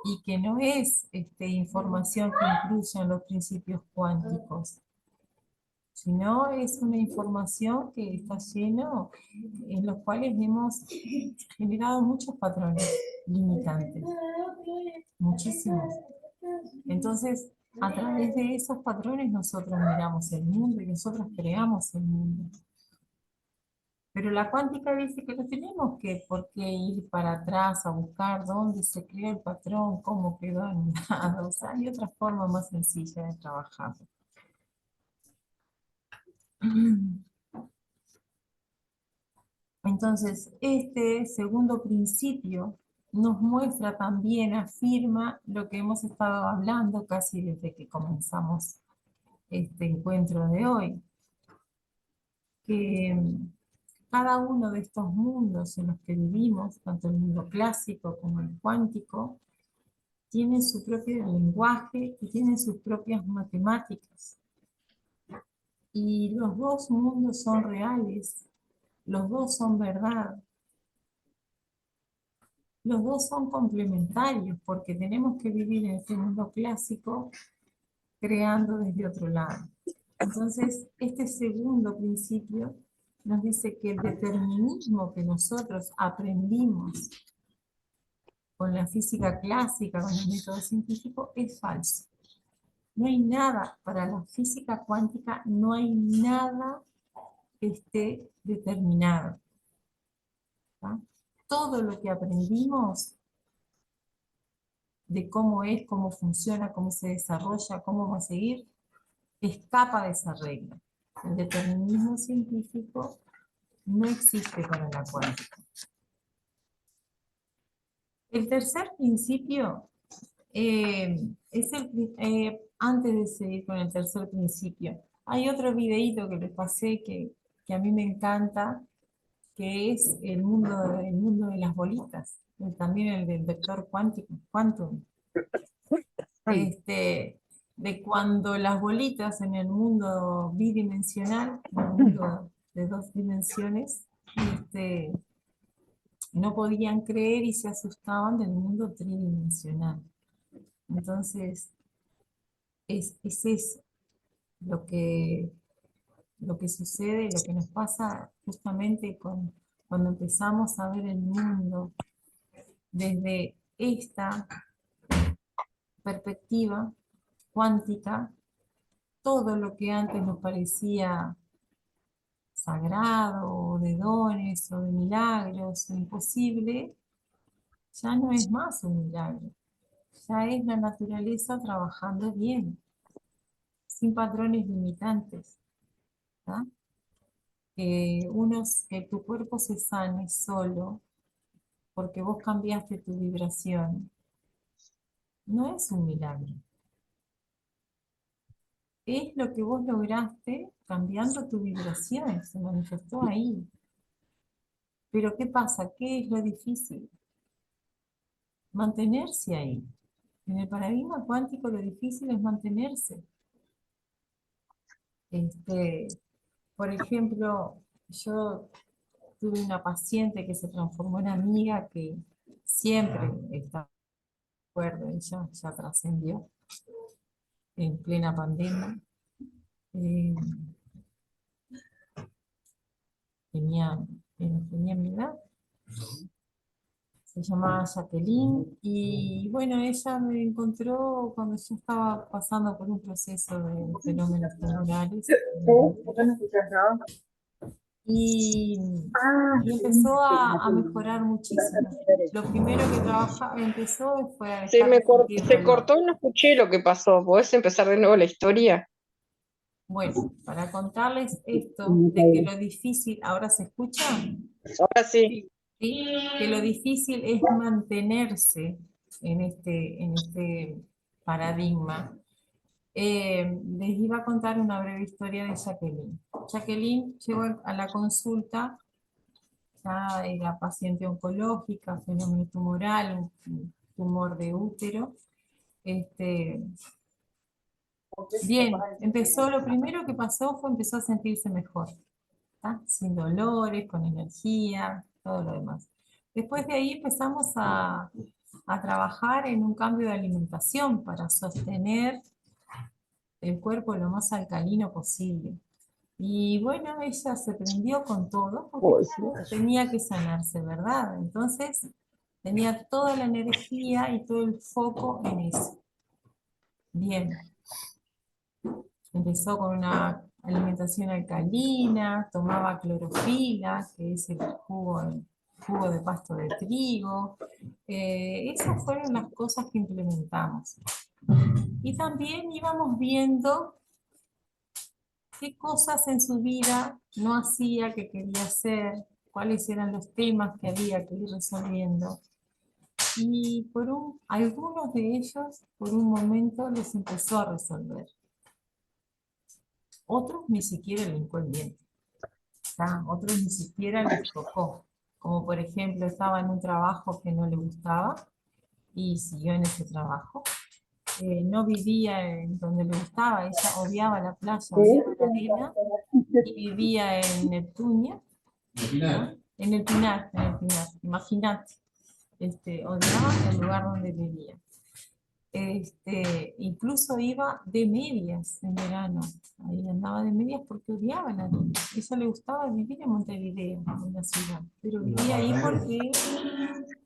Y que no es información que incluya los principios cuánticos, sino es una información que está lleno, en los cuales hemos generado muchos patrones limitantes, muchísimos. Entonces, a través de esos patrones nosotros miramos el mundo y nosotros creamos el mundo. Pero la cuántica dice que no tenemos por qué ir para atrás a buscar dónde se creó el patrón, cómo quedó anulado. O sea, hay otra forma más sencilla de trabajar. Entonces, este segundo principio nos muestra también, afirma lo que hemos estado hablando casi desde que comenzamos este encuentro de hoy, que cada uno de estos mundos en los que vivimos, tanto el mundo clásico como el cuántico, tienen su propio lenguaje y tienen sus propias matemáticas. Y los dos mundos son reales, los dos son verdad, los dos son complementarios porque tenemos que vivir en este mundo clásico creando desde otro lado. Entonces, este segundo principio nos dice que el determinismo que nosotros aprendimos con la física clásica, con el método científico, es falso. No hay nada, para la física cuántica, no hay nada que esté determinado. ¿Tá? Todo lo que aprendimos de cómo es, cómo funciona, cómo se desarrolla, cómo va a seguir, escapa de esa regla. El determinismo científico no existe para la cuántica. El tercer principio antes de seguir con el tercer principio, hay otro videíto que les pasé que a mí me encanta, que es el mundo de las bolitas, también el del vector cuántico, quantum. De cuando las bolitas en el mundo bidimensional, en el mundo de dos dimensiones, no podían creer y se asustaban del mundo tridimensional. Entonces, es eso lo que sucede, lo que nos pasa justamente cuando empezamos a ver el mundo desde esta perspectiva cuántica. Todo lo que antes nos parecía sagrado, o de dones, o de milagros, o imposible, ya no es más un milagro. Ya es la naturaleza trabajando bien, sin patrones limitantes. ¿Tá? Que tu cuerpo se sane solo porque vos cambiaste tu vibración, no es un milagro. Es lo que vos lograste cambiando tu vibración, se manifestó ahí. Pero ¿qué pasa? ¿Qué es lo difícil? Mantenerse ahí. En el paradigma cuántico lo difícil es mantenerse. Por ejemplo, yo tuve una paciente que se transformó en amiga, que siempre está de acuerdo, ella ya trascendió en plena pandemia. Tenía mi edad. Se llamaba Jacqueline, y bueno, ella me encontró cuando yo estaba pasando por un proceso de fenómenos tumorales. Y empezó a mejorar muchísimo. Lo primero que empezó fue a dejar de sentir Se dolor. cortó y no escuché lo que pasó. ¿Podés empezar de nuevo la historia? Bueno, para contarles esto, de que lo difícil, ¿ahora se escucha? Ahora sí. ¿Sí? Que lo difícil es mantenerse en este paradigma. Les iba a contar una breve historia de Jacqueline. Jacqueline llegó a la consulta, ya era paciente oncológica, fenómeno tumoral, tumor de útero. Bien, lo primero que pasó fue empezó a sentirse mejor, ¿tá? Sin dolores, con energía, todo lo demás. Después de ahí empezamos a trabajar en un cambio de alimentación para sostener el cuerpo lo más alcalino posible. Y bueno, ella se prendió con todo porque tenía que sanarse, ¿verdad? Entonces tenía toda la energía y todo el foco en eso. Bien. Empezó con una alimentación alcalina, tomaba clorofila, que es el jugo de pasto de trigo. Esas fueron las cosas que implementamos. Y también íbamos viendo qué cosas en su vida no hacía, que quería hacer, cuáles eran los temas que había que ir resolviendo. Y algunos de ellos, por un momento, los empezó a resolver. Otros ni siquiera le hincó el diente. Otros ni siquiera les tocó. Como por ejemplo, estaba en un trabajo que no le gustaba y siguió en ese trabajo. No vivía en donde le gustaba, ella odiaba la playa, odiaba la arena, y vivía en Neptunia, ¿no? En el Pinar, imagínate. Odiaba el lugar donde vivía. Incluso iba de medias en verano, ahí andaba de medias porque odiaba la arena. A ella le gustaba vivir en Montevideo, en la ciudad, pero vivía ahí porque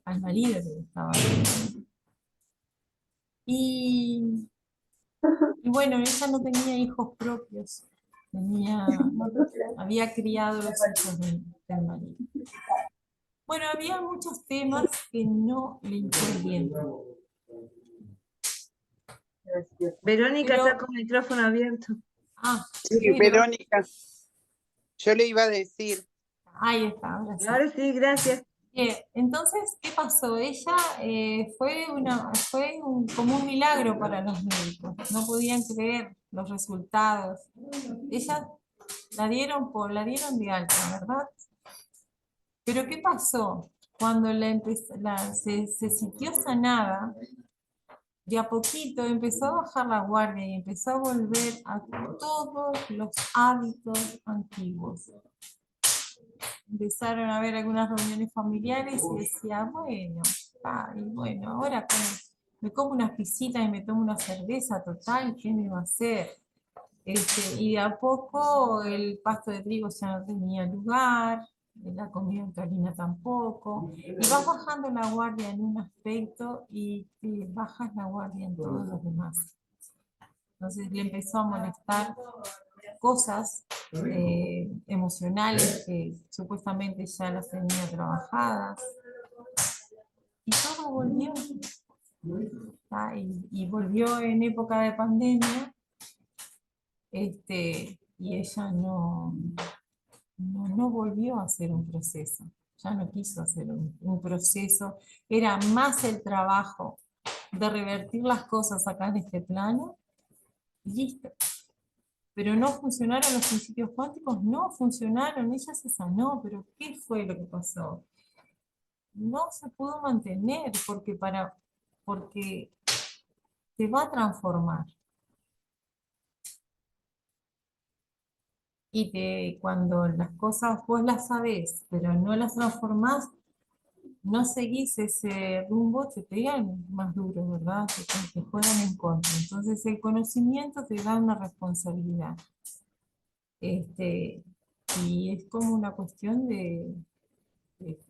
al marido le gustaba vivir. Y bueno, ella no tenía hijos propios, había criado los hijos del marido. Bueno, había muchos temas que no le incluían. Verónica Pero- está con el micrófono abierto. Sí, bueno, Verónica, yo le iba a decir, ahí está, ahora sí. Ahora sí, gracias. Entonces, ¿qué pasó? Ella como un milagro para los médicos. No podían creer los resultados. Ella la dieron de alta, ¿verdad? Pero ¿qué pasó? Cuando se sintió sanada, de a poquito empezó a bajar la guardia y empezó a volver a todos los hábitos antiguos. Empezaron a haber algunas reuniones familiares y decía, bueno, ahora me como unas pisitas y me tomo una cerveza, total, ¿qué me va a hacer? Y de a poco el pasto de trigo ya no tenía lugar, la comida alcalina tampoco, y vas bajando la guardia en un aspecto y te bajas la guardia en todos los demás. Entonces le empezó a molestar cosas emocionales que supuestamente ya las tenía trabajadas, y todo volvió. Y volvió en época de pandemia, y ella no volvió a hacer un proceso, ya no quiso hacer un proceso, era más el trabajo de revertir las cosas acá en este plano, y listo. Pero no funcionaron los principios cuánticos, no funcionaron, ella se sanó, pero ¿qué fue lo que pasó? No se pudo mantener porque te va a transformar. Y cuando las cosas vos las sabés, pero no las transformás, no seguís ese rumbo, te pegan más duro, ¿verdad? Te juegan en contra. Entonces el conocimiento te da una responsabilidad. Y es como una cuestión de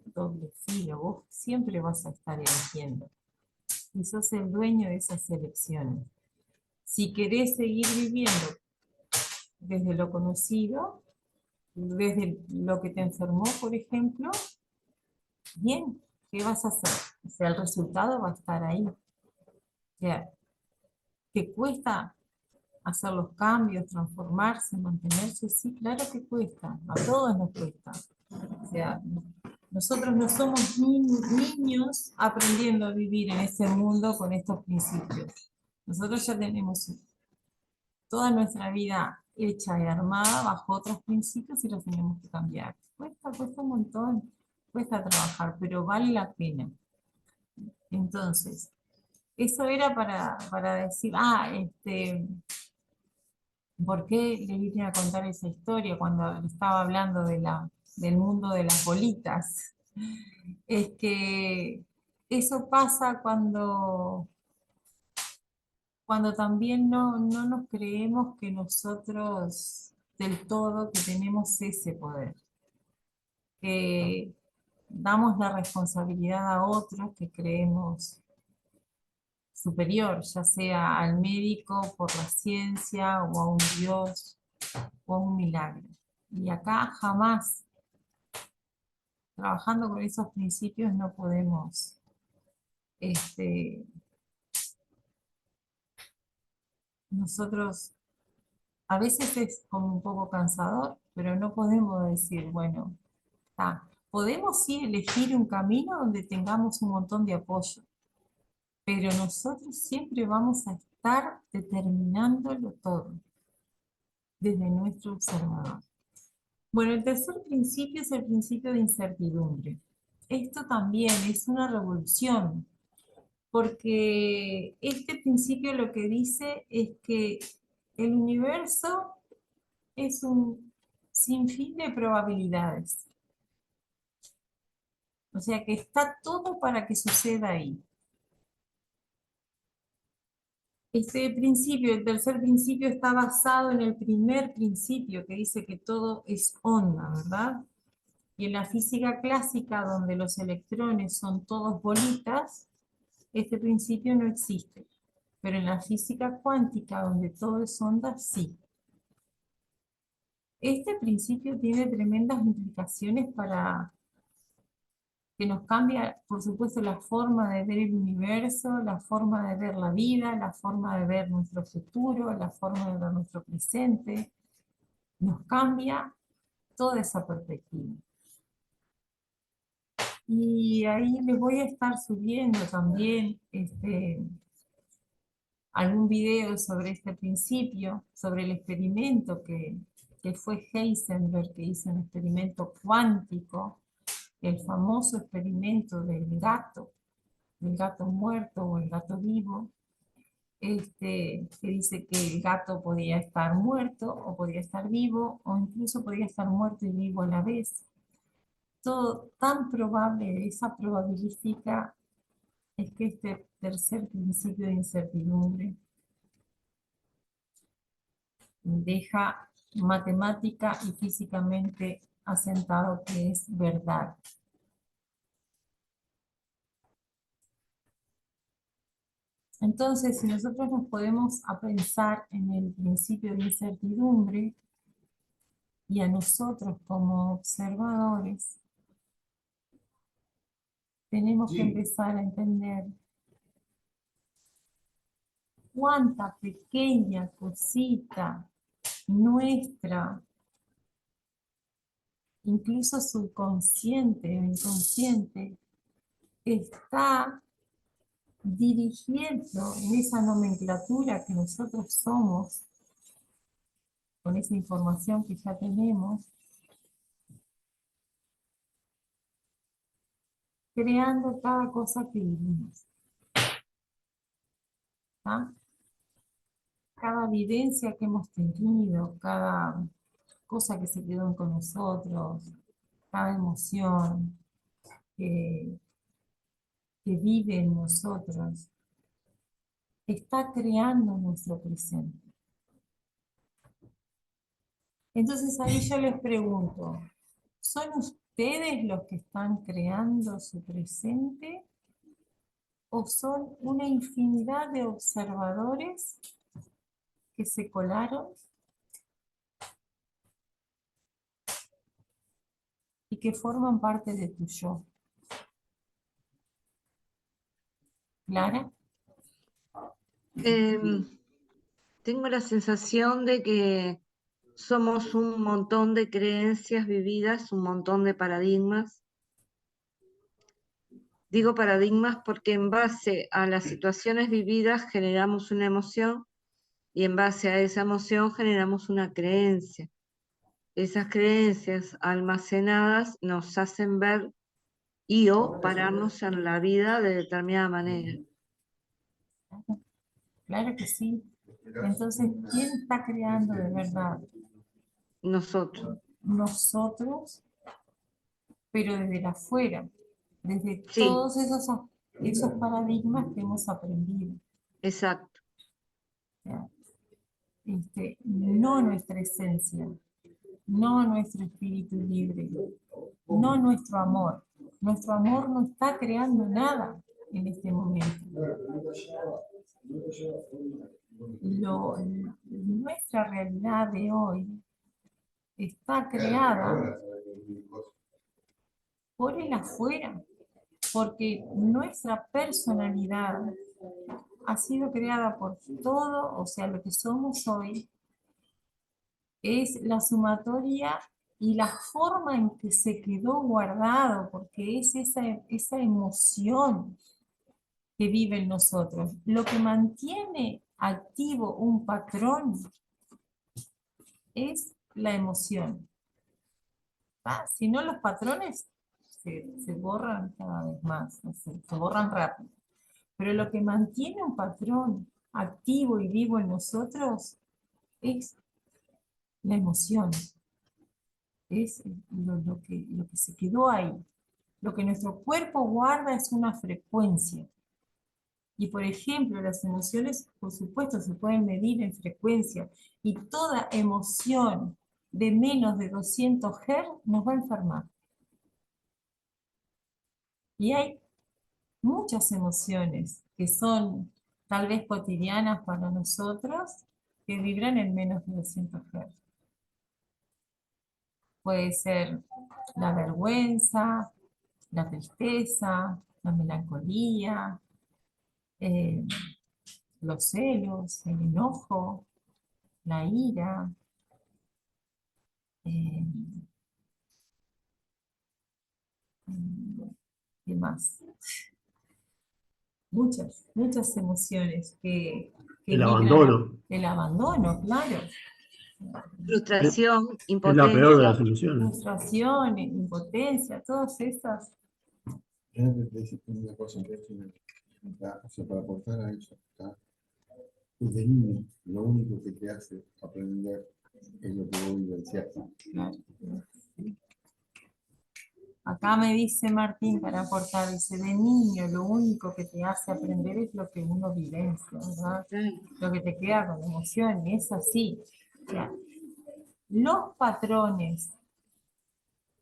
doble filo. Vos siempre vas a estar eligiendo. Y sos el dueño de esas elecciones. Si querés seguir viviendo desde lo conocido, desde lo que te enfermó, por ejemplo, bien, ¿qué vas a hacer? O sea, el resultado va a estar ahí. O sea, ¿te cuesta hacer los cambios, transformarse, mantenerse? Sí, claro que cuesta, a todos nos cuesta. O sea, nosotros no somos niños aprendiendo a vivir en este mundo con estos principios. Nosotros ya tenemos toda nuestra vida hecha y armada bajo otros principios y los tenemos que cambiar. Cuesta un montón, cuesta trabajar, pero vale la pena. Entonces, eso era para decir, ¿por qué le vine a contar esa historia cuando estaba hablando del mundo de las bolitas? Es que eso pasa cuando también no nos creemos que nosotros del todo que tenemos ese poder, que damos la responsabilidad a otros que creemos superior, ya sea al médico por la ciencia o a un Dios o a un milagro. Y acá jamás, trabajando con esos principios, no podemos nosotros, a veces es como un poco cansador, pero no podemos decir, bueno, podemos sí elegir un camino donde tengamos un montón de apoyo, pero nosotros siempre vamos a estar determinándolo todo desde nuestro observador. Bueno, el tercer principio es el principio de incertidumbre. Esto también es una revolución, porque este principio lo que dice es que el universo es un sinfín de probabilidades. O sea que está todo para que suceda ahí. Este principio, el tercer principio, está basado en el primer principio que dice que todo es onda, ¿verdad? Y en la física clásica, donde los electrones son todos bolitas, este principio no existe. Pero en la física cuántica, donde todo es onda, sí. Este principio tiene tremendas implicaciones para que nos cambia, por supuesto, la forma de ver el universo, la forma de ver la vida, la forma de ver nuestro futuro, la forma de ver nuestro presente. Nos cambia toda esa perspectiva. Y ahí les voy a estar subiendo también algún video sobre este principio, sobre el experimento que fue Heisenberg, que hizo un experimento cuántico, el famoso experimento del gato muerto o el gato vivo, que dice que el gato podía estar muerto o podía estar vivo, o incluso podía estar muerto y vivo a la vez. Todo tan probable, esa probabilística, es que este tercer principio de incertidumbre deja matemática y físicamente asentado que es verdad. Entonces, si nosotros nos podemos a pensar en el principio de incertidumbre y a nosotros como observadores, tenemos que empezar a entender cuánta pequeña cosita nuestra, incluso subconsciente o inconsciente, está dirigiendo en esa nomenclatura que nosotros somos, con esa información que ya tenemos, creando cada cosa que vivimos. ¿Tá? Cada vivencia que hemos tenido, cada cosa que se quedó con nosotros, cada emoción que vive en nosotros, está creando nuestro presente. Entonces ahí yo les pregunto, ¿son ustedes los que están creando su presente o son una infinidad de observadores que se colaron y que forman parte de tu yo? ¿Clara? Tengo la sensación de que somos un montón de creencias vividas, un montón de paradigmas. Digo paradigmas porque en base a las situaciones vividas generamos una emoción y en base a esa emoción generamos una creencia. Esas creencias almacenadas nos hacen ver y o pararnos en la vida de determinada manera. Claro que sí. Entonces, ¿quién está creando de verdad? Nosotros. Nosotros, pero desde la afuera, desde Sí, todos esos paradigmas que hemos aprendido. exacto. O sea, no nuestra esencia, no nuestro espíritu libre, no nuestro amor. Nuestro amor no está creando nada en este momento. Nuestra realidad de hoy está creada por el afuera, porque nuestra personalidad ha sido creada por todo, o sea, lo que somos hoy es la sumatoria y la forma en que se quedó guardado, porque es esa emoción que vive en nosotros. Lo que mantiene activo un patrón es la emoción. ¿Va? Si no, los patrones se borran cada vez más, se borran rápido. Pero lo que mantiene un patrón activo y vivo en nosotros es la emoción, es lo que se quedó ahí. Lo que nuestro cuerpo guarda es una frecuencia. Y por ejemplo, las emociones, por supuesto, se pueden medir en frecuencia. Y toda emoción de menos de 200 Hz nos va a enfermar. Y hay muchas emociones que son tal vez cotidianas para nosotros que vibran en menos de 200 Hz. Puede ser la vergüenza, la tristeza, la melancolía, eh, los celos, el enojo, la ira, eh, ¿qué más? Muchas emociones que El vibran. abandono El abandono, claro. Frustración, es la peor de impotencia. las ilusiones. Frustración, impotencia, todas esas. Yo te decir una cosa, que es o sea, para aportar a eso, ¿está? Desde niño, lo único que te hace aprender es lo que vos vivenciaste. Claro. Acá me dice Martín para aportar, dice, de niño lo único que te hace aprender es lo que uno vivencia, ¿verdad? Lo que te queda con emoción, y es así. O sea, los patrones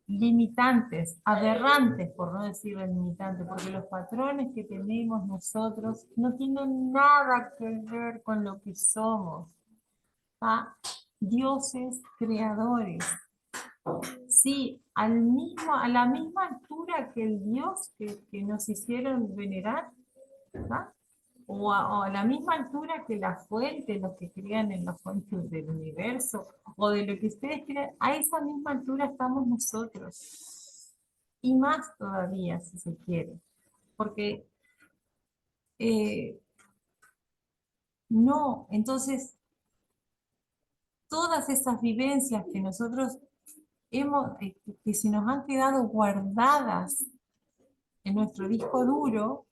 limitantes, aberrantes, por no decir limitantes, porque los patrones que tenemos nosotros no tienen nada que ver con lo que somos. ¿Ah? Dioses creadores. Sí, a la misma altura que el Dios que nos hicieron venerar, ¿verdad? O a la misma altura que la fuente, los que crean en la fuente del universo, o de lo que ustedes crean, a esa misma altura estamos nosotros. Y más todavía, si se quiere. Porque no, entonces, todas esas vivencias que nosotros que se nos han quedado guardadas en nuestro disco duro,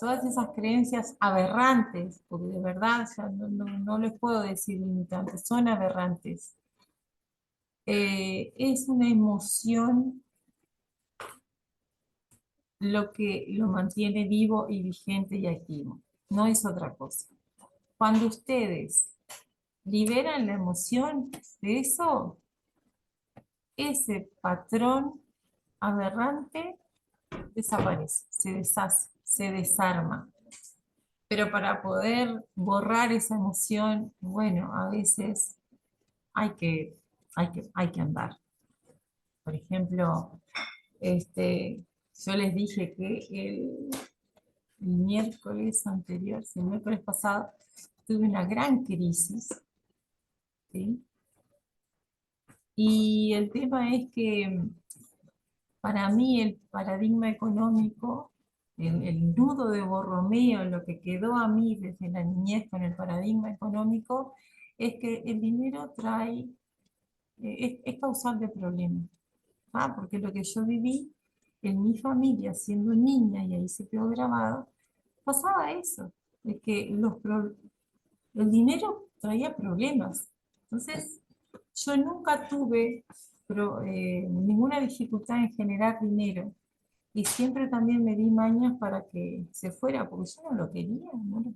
todas esas creencias aberrantes, porque de verdad ya no les puedo decir limitantes, son aberrantes. Es una emoción lo que lo mantiene vivo y vigente y activo, no es otra cosa. Cuando ustedes liberan la emoción de eso, ese patrón aberrante desaparece, se deshace, se desarma. Pero para poder borrar esa emoción, bueno, a veces hay que andar. Por ejemplo, yo les dije que el miércoles anterior, sí, el miércoles pasado, tuve una gran crisis, ¿sí? Y el tema es que para mí el paradigma económico, el nudo de Borromeo, lo que quedó a mí desde la niñez con el paradigma económico, es que el dinero es causal de problemas. ¿Ah? Porque lo que yo viví en mi familia siendo niña, y ahí se quedó grabado, pasaba eso. de que el dinero traía problemas. Entonces, yo nunca tuve ninguna dificultad en generar dinero. Y siempre también me di mañas para que se fuera, porque yo no lo quería, no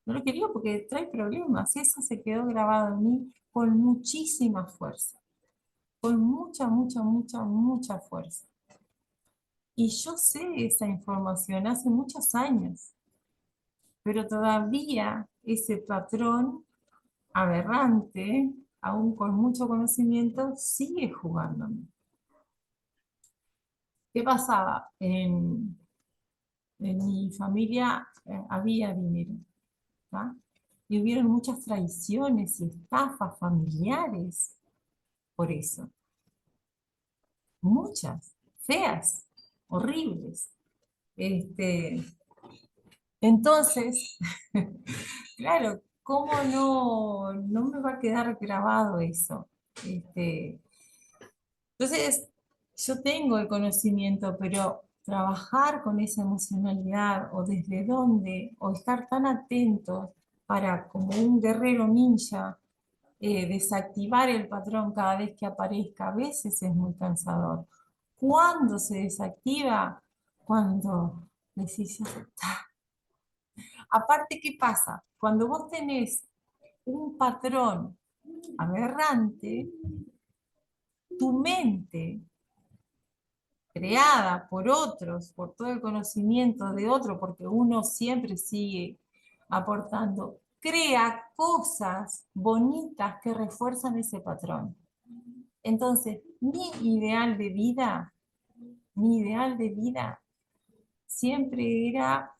lo quería porque trae problemas. Y eso se quedó grabado en mí con muchísima fuerza, con mucha, mucha, mucha, mucha fuerza. Y yo sé esa información hace muchos años, pero todavía ese patrón aberrante, aún con mucho conocimiento, sigue jugándome. ¿Qué pasaba? En mi familia había dinero, ¿tá? Y hubieron muchas traiciones y estafas familiares por eso. Muchas, feas, horribles. Entonces, claro, ¿cómo no me va a quedar grabado eso? Entonces, yo tengo el conocimiento, pero trabajar con esa emocionalidad o desde dónde, o estar tan atentos para, como un guerrero ninja, desactivar el patrón cada vez que aparezca, a veces es muy cansador. ¿Cuándo se desactiva? Cuando decís, "Ya está". Aparte, ¿qué pasa? Cuando vos tenés un patrón aberrante, tu mente creada por otros, por todo el conocimiento de otro, porque uno siempre sigue aportando, crea cosas bonitas que refuerzan ese patrón. Entonces, mi ideal de vida siempre era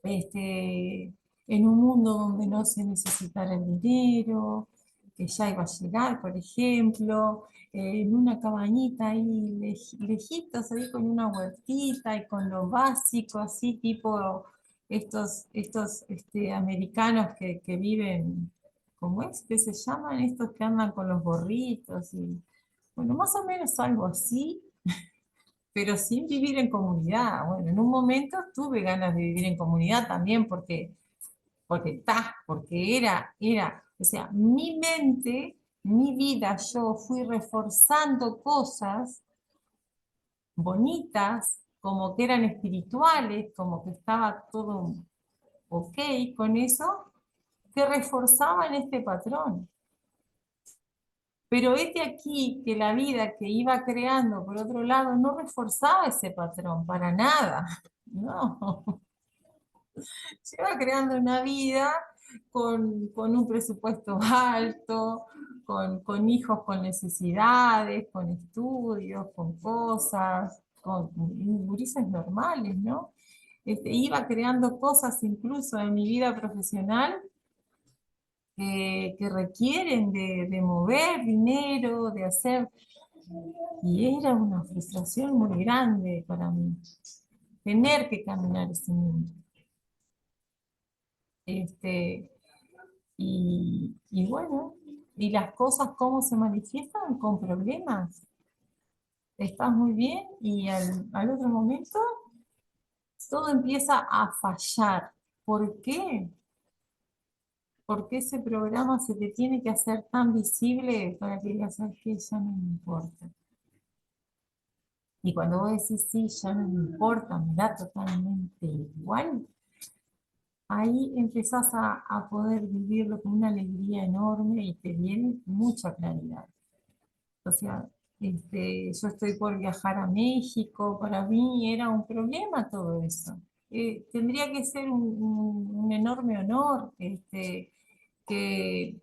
en un mundo donde no se necesitara el dinero, que ya iba a llegar, por ejemplo, en una cabañita ahí lejitos, ahí con una huertita y con lo básico, así tipo estos americanos que viven, ¿cómo es que se llaman? Estos que andan con los gorritos y, bueno, más o menos algo así, pero sin vivir en comunidad. Bueno, en un momento tuve ganas de vivir en comunidad también porque o sea, mi mente, mi vida, yo fui reforzando cosas bonitas, como que eran espirituales, como que estaba todo ok con eso, que reforzaban este patrón. Pero aquí que la vida que iba creando por otro lado no reforzaba ese patrón para nada. No, se iba creando una vida con un presupuesto alto, con hijos con necesidades, con estudios, con cosas, con gurises normales, ¿no? Iba creando cosas incluso en mi vida profesional que requieren de mover dinero, de hacer, y era una frustración muy grande para mí, tener que caminar ese mundo. Y bueno, y las cosas cómo se manifiestan con problemas. Estás muy bien y al otro momento todo empieza a fallar. ¿Por qué? Porque ese programa se te tiene que hacer tan visible para que digas, ¿sabes qué? Ya no me importa. Y cuando vos decís, sí, ya no me importa, me da totalmente igual, ahí empezás a poder vivirlo con una alegría enorme y te viene mucha claridad. O sea, yo estoy por viajar a México, para mí era un problema todo eso. Tendría que ser un enorme honor que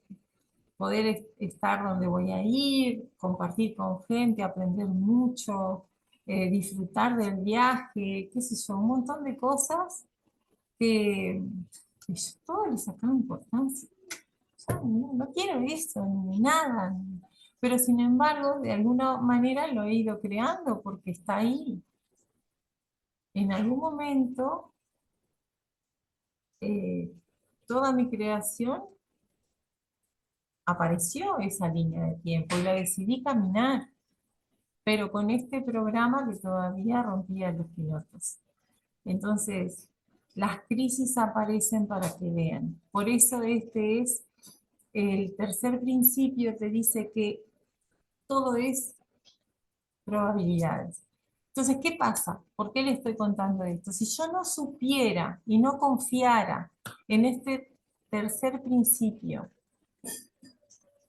poder estar donde voy a ir, compartir con gente, aprender mucho, disfrutar del viaje, qué sé yo, un montón de cosas que yo todo le sacaba importancia. Ya no quiero eso, ni nada. Pero sin embargo, de alguna manera lo he ido creando porque está ahí. En algún momento, eh, toda mi creación apareció esa línea de tiempo y la decidí caminar, pero con este programa que todavía rompía los pilotos. Entonces, las crisis aparecen para que vean. Por eso este es el tercer principio, te dice que todo es probabilidades. Entonces, ¿qué pasa? ¿Por qué le estoy contando esto? Si yo no supiera y no confiara en este tercer principio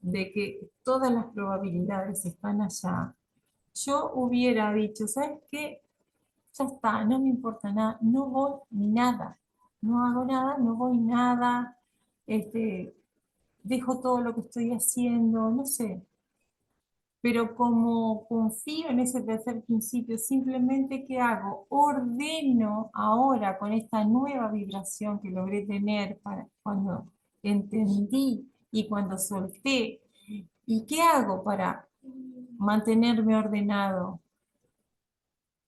de que todas las probabilidades están allá, yo hubiera dicho, ¿sabes qué? Ya está, no me importa nada, no voy nada, no hago nada, no voy nada, dejo todo lo que estoy haciendo, no sé. Pero como confío en ese tercer principio, simplemente ¿qué hago? Ordeno ahora con esta nueva vibración que logré tener para cuando entendí y cuando solté. ¿Y qué hago para mantenerme ordenado?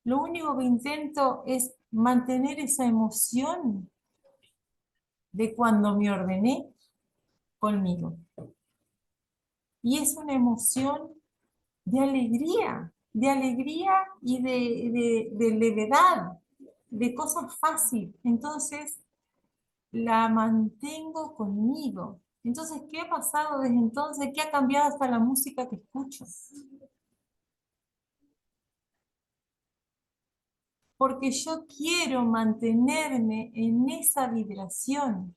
Lo único que intento es mantener esa emoción de cuando me ordené conmigo. Y es una emoción de alegría y de levedad, de cosas fáciles. Entonces, la mantengo conmigo. Entonces, ¿qué ha pasado desde entonces? ¿Qué ha cambiado hasta la música que escucho? Porque yo quiero mantenerme en esa vibración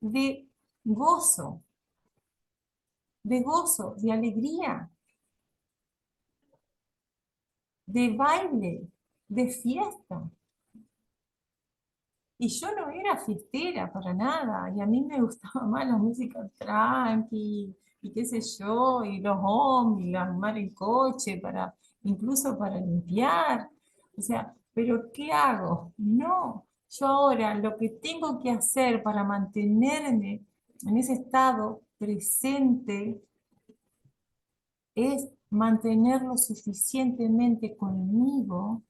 de gozo, de alegría, de baile, de fiesta. Y yo no era fiestera para nada, y a mí me gustaba más la música tranqui, y qué sé yo, y los hombres, y armar el coche, incluso para limpiar. O sea, ¿pero qué hago? No, yo ahora lo que tengo que hacer para mantenerme en ese estado presente es mantenerlo suficientemente conmigo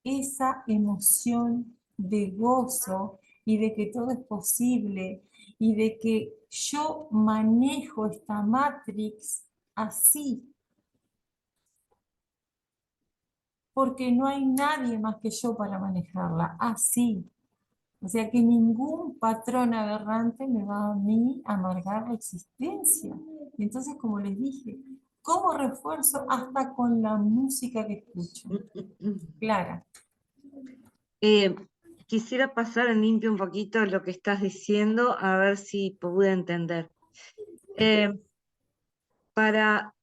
esa emoción de gozo y de que todo es posible y de que yo manejo esta matrix así, porque no hay nadie más que yo para manejarla así. O sea que ningún patrón aberrante me va a mí a amargar la existencia. Y entonces, como les dije, ¿cómo refuerzo? Hasta con la música que escucho. Clara. Eh, Quisiera pasar en limpio un poquito lo que estás diciendo, a ver si pude entender. Eh, para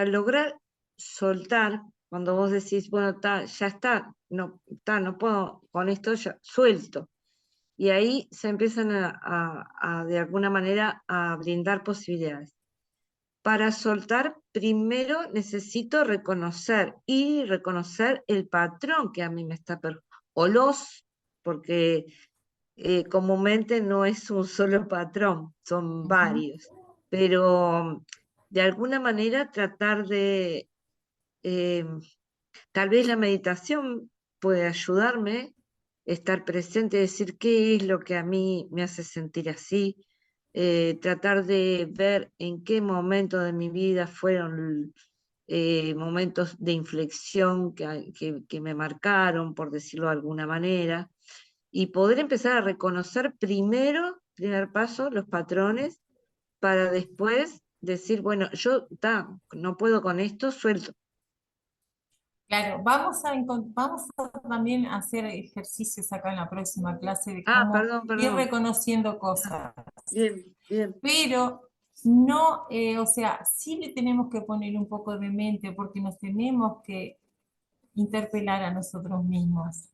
lograr soltar, cuando vos decís, bueno, ya está, no puedo, con esto ya suelto. Y ahí se empiezan de alguna manera, a brindar posibilidades. Para soltar, primero necesito reconocer el patrón que a mí me está porque comúnmente no es un solo patrón, son varios, pero de alguna manera tratar de, eh, tal vez la meditación puede ayudarme, estar presente, decir qué es lo que a mí me hace sentir así, tratar de ver en qué momento de mi vida fueron momentos de inflexión que me marcaron, por decirlo de alguna manera, y poder empezar a reconocer primer paso, los patrones, para después decir, bueno, no puedo con esto, suelto. Claro, vamos a también hacer ejercicios acá en la próxima clase de Ah, cómo perdón, ir perdón. reconociendo cosas. Bien, bien. Pero no, o sea, sí le tenemos que poner un poco de mente porque nos tenemos que interpelar a nosotros mismos.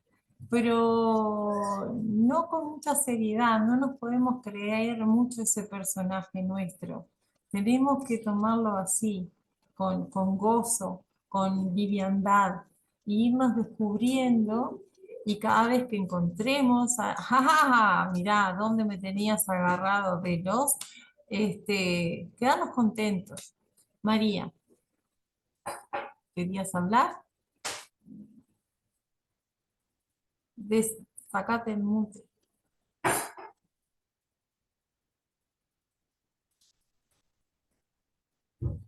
Pero no con mucha seriedad, no nos podemos creer mucho ese personaje nuestro. Tenemos que tomarlo así, con gozo, con liviandad, e irnos descubriendo y cada vez que encontremos, ¡ja, ja, ja! Mirá, ¿dónde me tenías agarrado de los? Quedarnos contentos. María, ¿querías hablar? Sacate el mute. No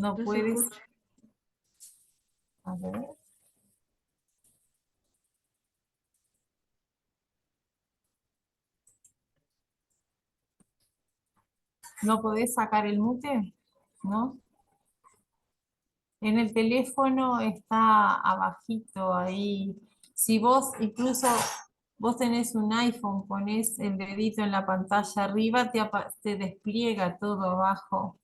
No se puedes. escucha. A ver. ¿No podés sacar el mute? ¿No? En el teléfono está abajito ahí. Si vos incluso vos tenés un iPhone, ponés el dedito en la pantalla arriba, te despliega todo abajo.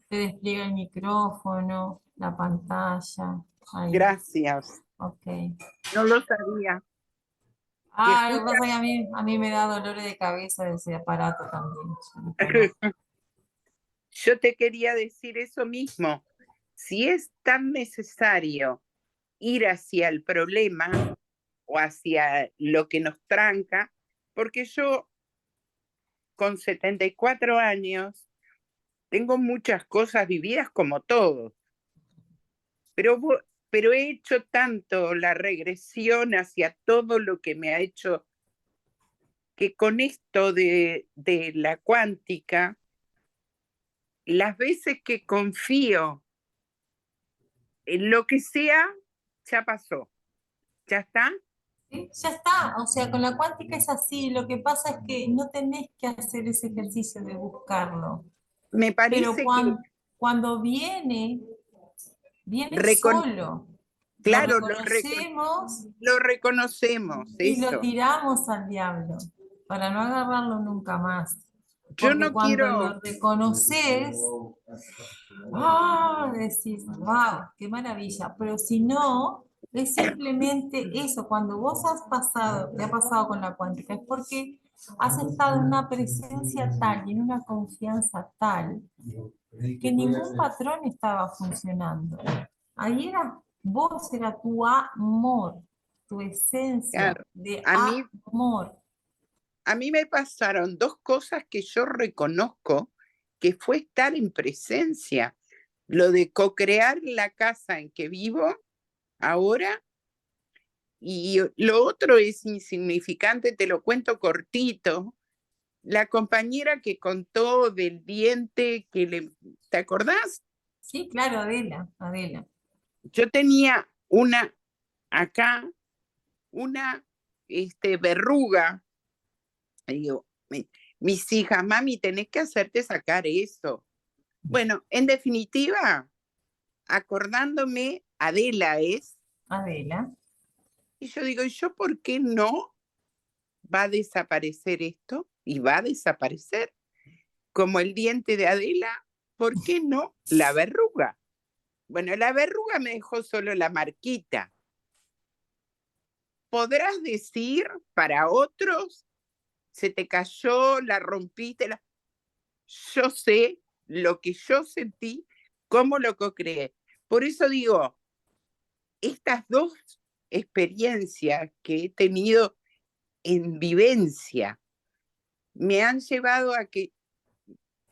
Te despliega el micrófono, la pantalla. Ahí, Gracias. ok. No lo sabía. Ah, lo que pasa es que a mí me da dolores de cabeza ese aparato también. Yo te quería decir eso mismo. Si es tan necesario ir hacia el problema o hacia lo que nos tranca, porque yo con 74 años tengo muchas cosas vividas como todos, pero, pero he hecho tanto la regresión hacia todo lo que me ha hecho que con esto de la cuántica, las veces que confío en lo que sea, ya pasó, ya está. Sí, ya está, o sea, con la cuántica es así, lo que pasa es que no tenés que hacer ese ejercicio de buscarlo, Me pero parece que cuando viene recon- solo, lo claro, reconocemos lo reconocemos, y lo eso. tiramos al diablo, para no agarrarlo nunca más, Yo porque no cuando quiero, lo reconoces, decís, wow, qué maravilla, pero si no, es simplemente eso, cuando vos has pasado, te ha pasado con la cuántica, es porque has estado en una presencia tal y en una confianza tal que ningún patrón estaba funcionando. Ahí era vos, era tu amor, tu esencia claro, de a mí, amor. a mí me pasaron dos cosas que yo reconozco que fue estar en presencia. Lo de co-crear la casa en que vivo ahora y lo otro es insignificante, te lo cuento cortito. La compañera que contó del diente que le, ¿te acordás? Sí, claro, Adela, Adela. Yo tenía una acá, una verruga. Y digo, mis hijas, mami, tenés que hacerte sacar eso. Bueno, en definitiva, acordándome, Adela es, Adela. y yo digo, ¿y yo por qué no va a desaparecer esto? Y va a desaparecer. Como el diente de Adela, ¿por qué no la verruga? Bueno, la verruga me dejó solo la marquita. Podrás decir para otros, se te cayó, la rompiste, yo sé lo que yo sentí, cómo lo co-creé. Por eso digo, estas dos experiencias que he tenido en vivencia me han llevado a que,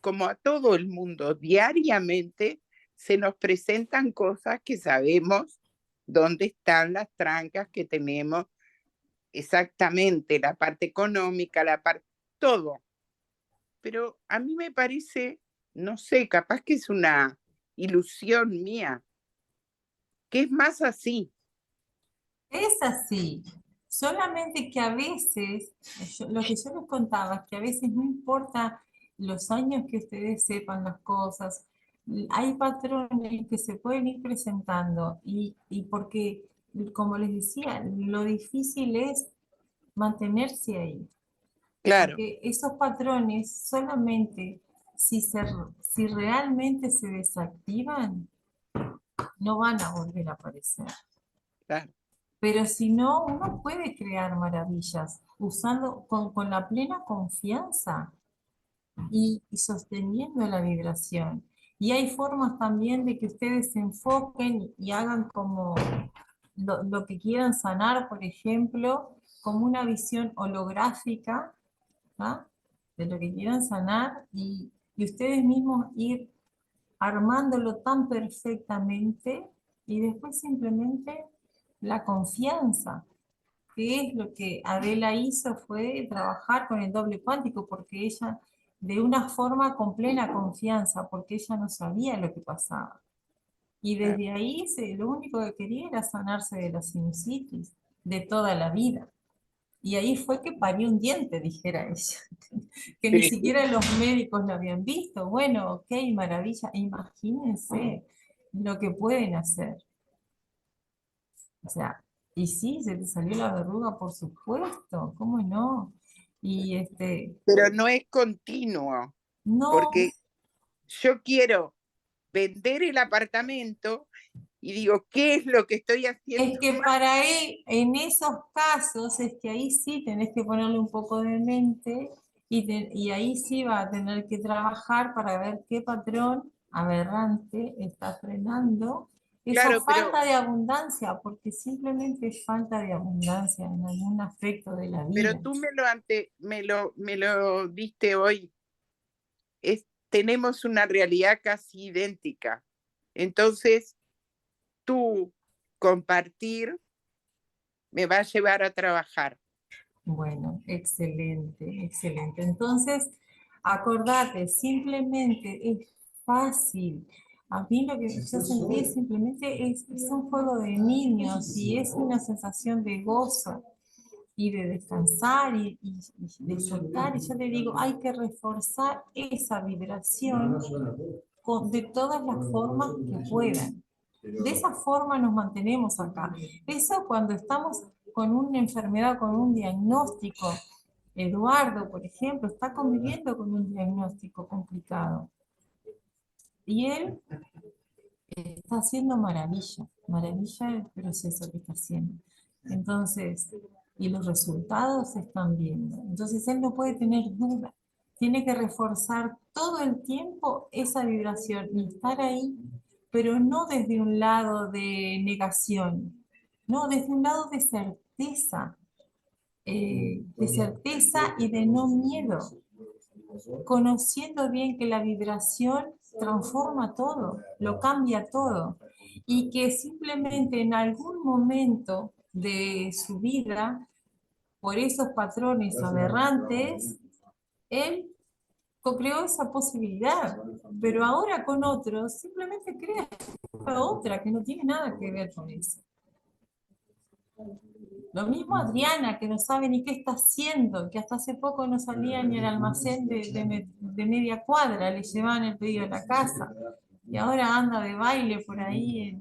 como a todo el mundo, diariamente se nos presentan cosas que sabemos dónde están las trancas que tenemos exactamente, la parte económica, la parte, todo. Pero a mí me parece, no sé, capaz que es una ilusión mía, que es más así. Es así. Solamente que a veces, lo que yo les contaba, es que a veces no importa los años que ustedes sepan las cosas, hay patrones que se pueden ir presentando y porque, como les decía, lo difícil es mantenerse ahí. Claro, Porque esos patrones solamente si realmente se desactivan, no van a volver a aparecer. claro, Pero si no, uno puede crear maravillas usando con la plena confianza y sosteniendo la vibración. Y hay formas también de que ustedes se enfoquen y hagan como lo que quieran sanar, por ejemplo, como una visión holográfica, ¿ah? De lo que quieran sanar y ustedes mismos ir armándolo tan perfectamente y después simplemente la confianza, que es lo que Adela hizo, fue trabajar con el doble cuántico, porque ella, de una forma con plena confianza, porque ella no sabía lo que pasaba. Y claro. desde ahí lo único que quería era sanarse de la sinusitis de toda la vida. Y ahí fue que parió un diente, dijera ella, que ni Sí. siquiera los médicos lo habían visto. Bueno, ok, maravilla, imagínense lo que pueden hacer. O sea, y sí, se te salió la verruga, por supuesto, ¿cómo no? Y Pero no es continuo, no, porque yo quiero vender el apartamento y digo, ¿qué es lo que estoy es haciendo? que para él, en esos casos, es que ahí sí tenés que ponerle un poco de mente y ahí sí va a tener que trabajar para ver qué patrón aberrante está frenando esa Claro, falta de abundancia, porque simplemente es falta de abundancia en algún aspecto de la pero vida. tú me lo diste hoy. Tenemos una realidad casi idéntica. Entonces, tú compartir me va a llevar a trabajar. Bueno, excelente, excelente. Entonces, acordate, simplemente es fácil. A mí lo que yo sentí simplemente es un juego de niños y es una sensación de gozo y de descansar y de soltar. Y yo le digo, hay que reforzar esa vibración de todas las formas que puedan. De esa forma nos mantenemos acá. Eso cuando estamos con una enfermedad, con un diagnóstico. Eduardo, por ejemplo, está conviviendo con un diagnóstico complicado. Y él está haciendo maravilla el proceso que está haciendo. Entonces, y los resultados se están viendo. Entonces, él no puede tener duda. Tiene que reforzar todo el tiempo esa vibración y estar ahí, pero no desde un lado de negación, no, desde un lado de certeza y de no miedo, conociendo bien que la vibración transforma todo, lo cambia todo, y que simplemente en algún momento de su vida, por esos patrones aberrantes, él co-creó esa posibilidad, pero ahora con otros simplemente crea otra que no tiene nada que ver con eso. Lo mismo Adriana, que no sabe ni qué está haciendo, que hasta hace poco no salía ni al almacén de media cuadra, le llevaban el pedido a la casa. Y ahora anda de baile por ahí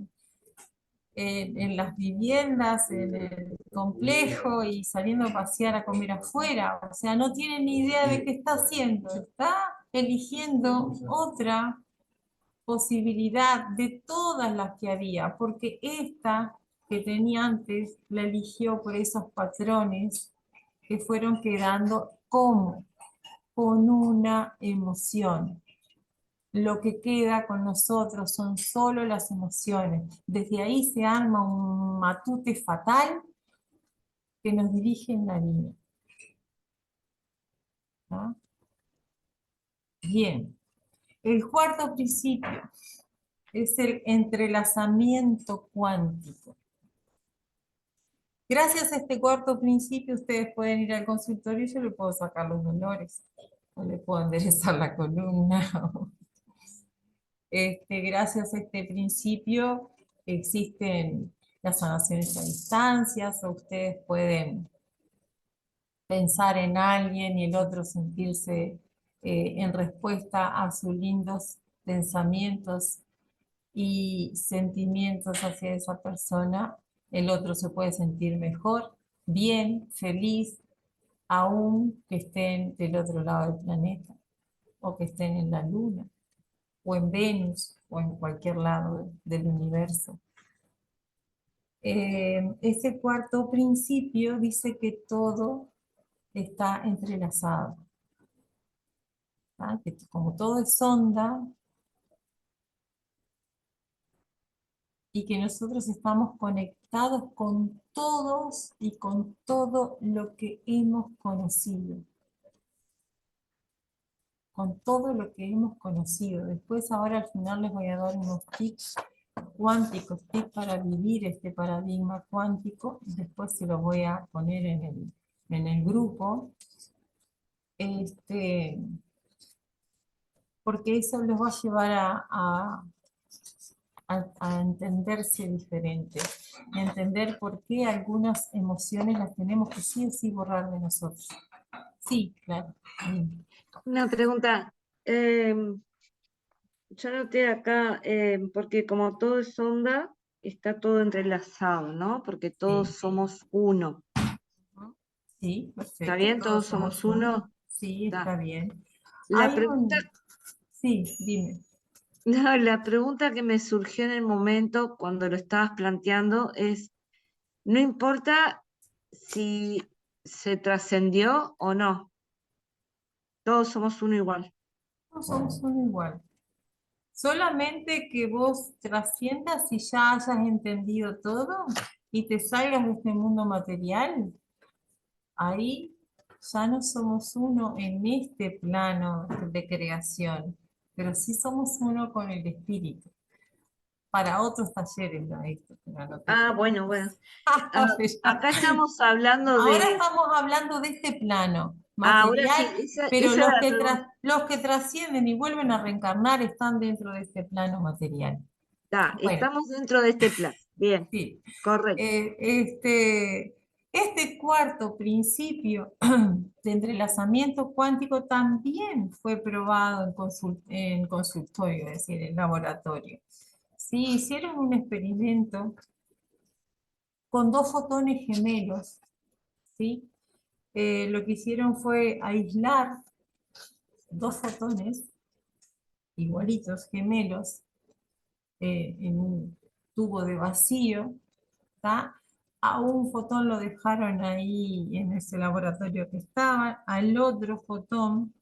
en las viviendas, en el complejo y saliendo a pasear a comer afuera. O sea, no tiene ni idea de qué está haciendo. Está eligiendo otra posibilidad de todas las que había, porque esta que tenía antes la eligió por esos patrones que fueron quedando como con una emoción. Lo que queda con nosotros son solo las emociones. Desde ahí se arma un matute fatal que nos dirige en la vida. ¿Ah? Bien. El cuarto principio es el entrelazamiento cuántico. Gracias a este cuarto principio, ustedes pueden ir al consultorio y yo le puedo sacar los dolores, o le puedo enderezar la columna. Gracias a este principio existen las sanaciones a distancias, o ustedes pueden pensar en alguien y el otro sentirse en respuesta a sus lindos pensamientos y sentimientos hacia esa persona, el otro se puede sentir mejor, bien, feliz, aún que estén del otro lado del planeta, o que estén en la Luna, o en Venus, o en cualquier lado del universo. Ese cuarto principio dice que todo está entrelazado, ¿tá? Que como todo es onda, y que nosotros estamos conectados con todos y con todo lo que hemos conocido. Con todo lo que hemos conocido. Después ahora al final les voy a dar unos tips cuánticos, tips para vivir este paradigma cuántico. Después se los voy a poner en el grupo. Porque eso los va a llevar a entenderse diferente, y a entender por qué algunas emociones las tenemos que sí o sí borrar de nosotros. Sí, claro. Una pregunta. Yo noté acá, porque como todo es onda, está todo entrelazado, ¿no? Porque todos Sí. somos uno. Sí, perfecto. ¿Está bien? Todos ¿Todos somos somos uno. uno? Sí, Está. está bien. La Hay pregunta, Sí, dime. no, la pregunta que me surgió en el momento cuando lo estabas planteando es, no importa si se trascendió o no, todos somos uno igual. Todos somos uno igual. Solamente que vos trasciendas y ya hayas entendido todo y te salgas de este mundo material, ahí ya no somos uno en este plano de creación, pero sí somos uno con el espíritu. Para otros talleres, ¿no? Esto, pero no te Ah, bueno, bueno. Ah, acá estamos hablando Ahora de... estamos hablando de este plano Ahora material, sí, pero esa era la pregunta. los que trascienden y vuelven a reencarnar están dentro de este plano material. Bueno, Estamos dentro de este plan. Bien, sí. correcto. Este cuarto principio de entrelazamiento cuántico también fue probado en consultorio, es decir, en laboratorio. Sí, hicieron un experimento con dos fotones gemelos, ¿sí? Lo que hicieron fue aislar dos fotones igualitos, gemelos, en un tubo de vacío, ¿tá? A un fotón lo dejaron ahí en ese laboratorio que estaban, al otro fotón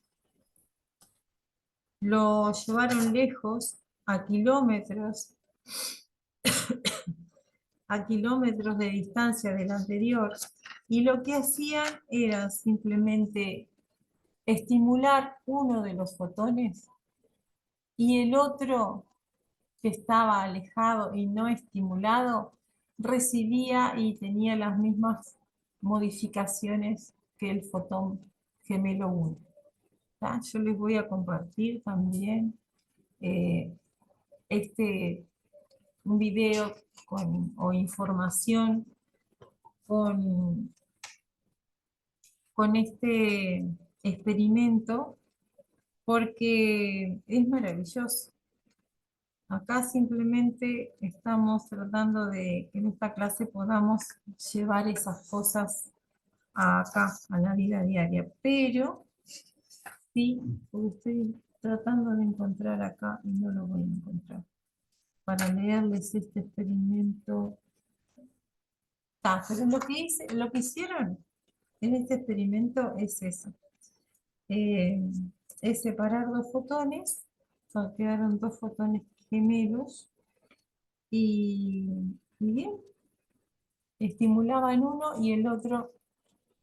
lo llevaron lejos, a kilómetros de distancia del anterior, y lo que hacían era simplemente estimular uno de los fotones y el otro que estaba alejado y no estimulado recibía y tenía las mismas modificaciones que el fotón gemelo 1. Yo les voy a compartir también eh, un video o información con, con este experimento porque es maravilloso. Acá simplemente estamos tratando de que en esta clase podamos llevar esas cosas acá, a la vida diaria, pero sí, porque estoy tratando de encontrar acá y no lo voy a encontrar. Para leerles este experimento. Pero lo que hicieron en este experimento es eso. Es separar dos fotones, quedaron dos fotones gemelos y bien, estimulaban uno y el otro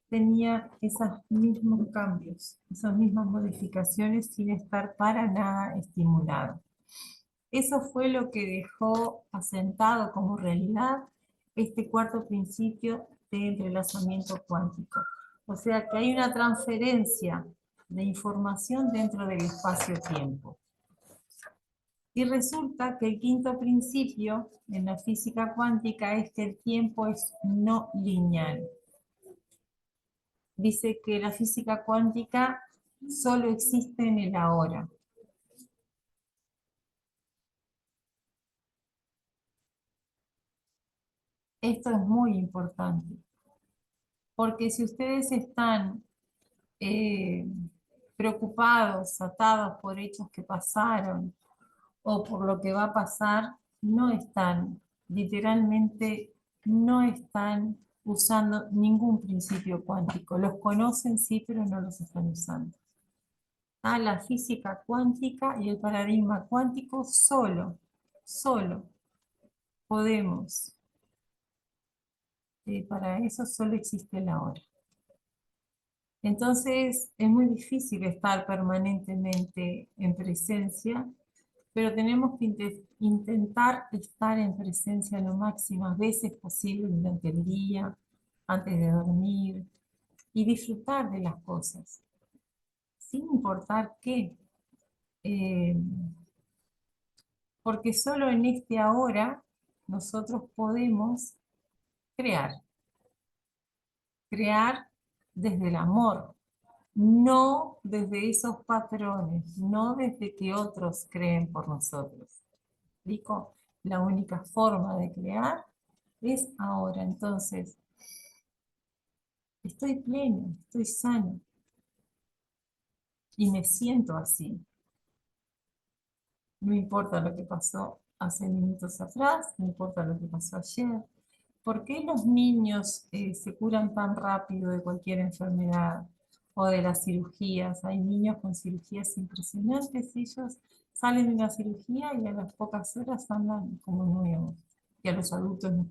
tenía esos mismos cambios, esas mismas modificaciones sin estar para nada estimulado. Eso fue lo que dejó asentado como realidad este cuarto principio de entrelazamiento cuántico. O sea que hay una transferencia de información dentro del espacio-tiempo. Y resulta que el quinto principio en la física cuántica es que el tiempo es no lineal. Dice que la física cuántica solo existe en el ahora. Esto es muy importante, porque si ustedes están preocupados, atados por hechos que pasaron o por lo que va a pasar, no están, literalmente, no están usando ningún principio cuántico. Los conocen, sí, pero no los están usando. La física cuántica y el paradigma cuántico solo podemos. Para eso solo existe el ahora. Entonces es muy difícil estar permanentemente en presencia, pero tenemos que intentar estar en presencia lo máximas veces posible durante el día, antes de dormir, y disfrutar de las cosas, sin importar qué. porque solo en este ahora nosotros podemos crear. Crear desde el amor, no desde esos patrones, no desde que otros creen por nosotros. ¿Explico? La única forma de crear es ahora. Entonces, estoy pleno, estoy sano y me siento así. No importa lo que pasó hace minutos atrás, no importa lo que pasó ayer. ¿Por qué los niños se curan tan rápido de cualquier enfermedad o de las cirugías? Hay niños con cirugías impresionantes, ellos salen de una cirugía y a las pocas horas andan como nuevos. Y a los adultos nos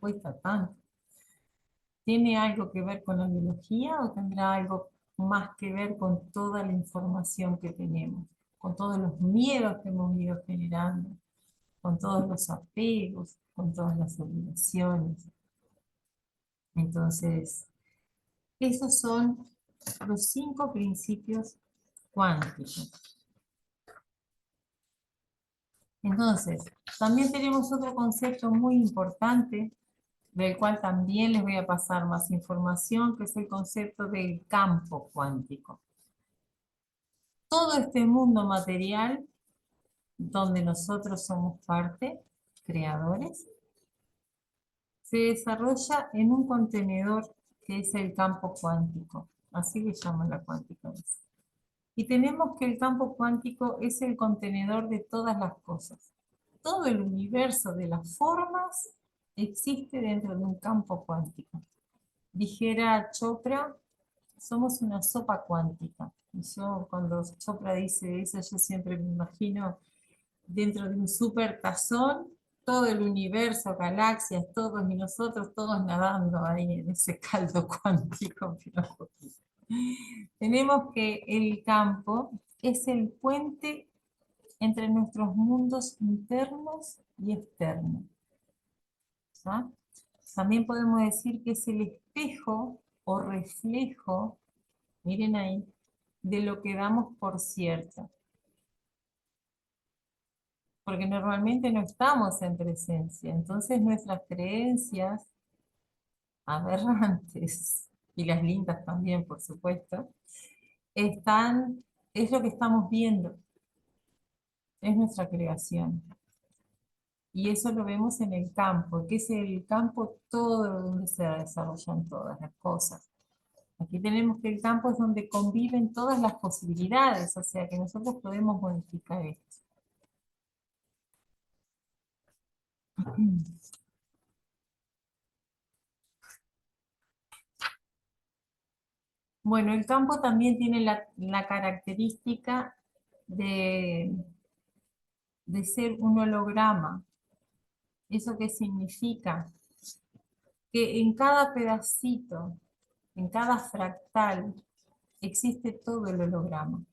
cuesta tanto. ¿Tiene algo que ver con la biología o tendrá algo más que ver con toda la información que tenemos, con todos los miedos que hemos ido generando, con todos los apegos, con todas las obligaciones? Entonces, esos son los 5 principios cuánticos. Entonces, también tenemos otro concepto muy importante, del cual también les voy a pasar más información, que es el concepto del campo cuántico. Todo este mundo material, donde nosotros somos parte, creadores, se desarrolla en un contenedor que es el campo cuántico, así le llaman la cuántica. Y tenemos que el campo cuántico es el contenedor de todas las cosas. Todo el universo de las formas existe dentro de un campo cuántico. Dijera Chopra, somos una sopa cuántica. Y yo cuando Chopra dice eso, yo siempre me imagino dentro de un super tazón, todo el universo, galaxias, todos y nosotros, todos nadando ahí en ese caldo cuántico. Tenemos que el campo es el puente entre nuestros mundos internos y externos. ¿Ya? También podemos decir que es el espejo o reflejo, miren ahí, de lo que damos por cierto. Porque normalmente no estamos en presencia, entonces nuestras creencias aberrantes, y las lindas también, por supuesto, es lo que estamos viendo, es nuestra creación. Y eso lo vemos en el campo, que es el campo todo donde se desarrollan todas las cosas. Aquí tenemos que el campo es donde conviven todas las posibilidades, o sea que nosotros podemos modificar esto. Bueno, el campo también tiene la característica de ser un holograma. ¿Eso qué significa? Que en cada pedacito, en cada fractal, existe todo el holograma.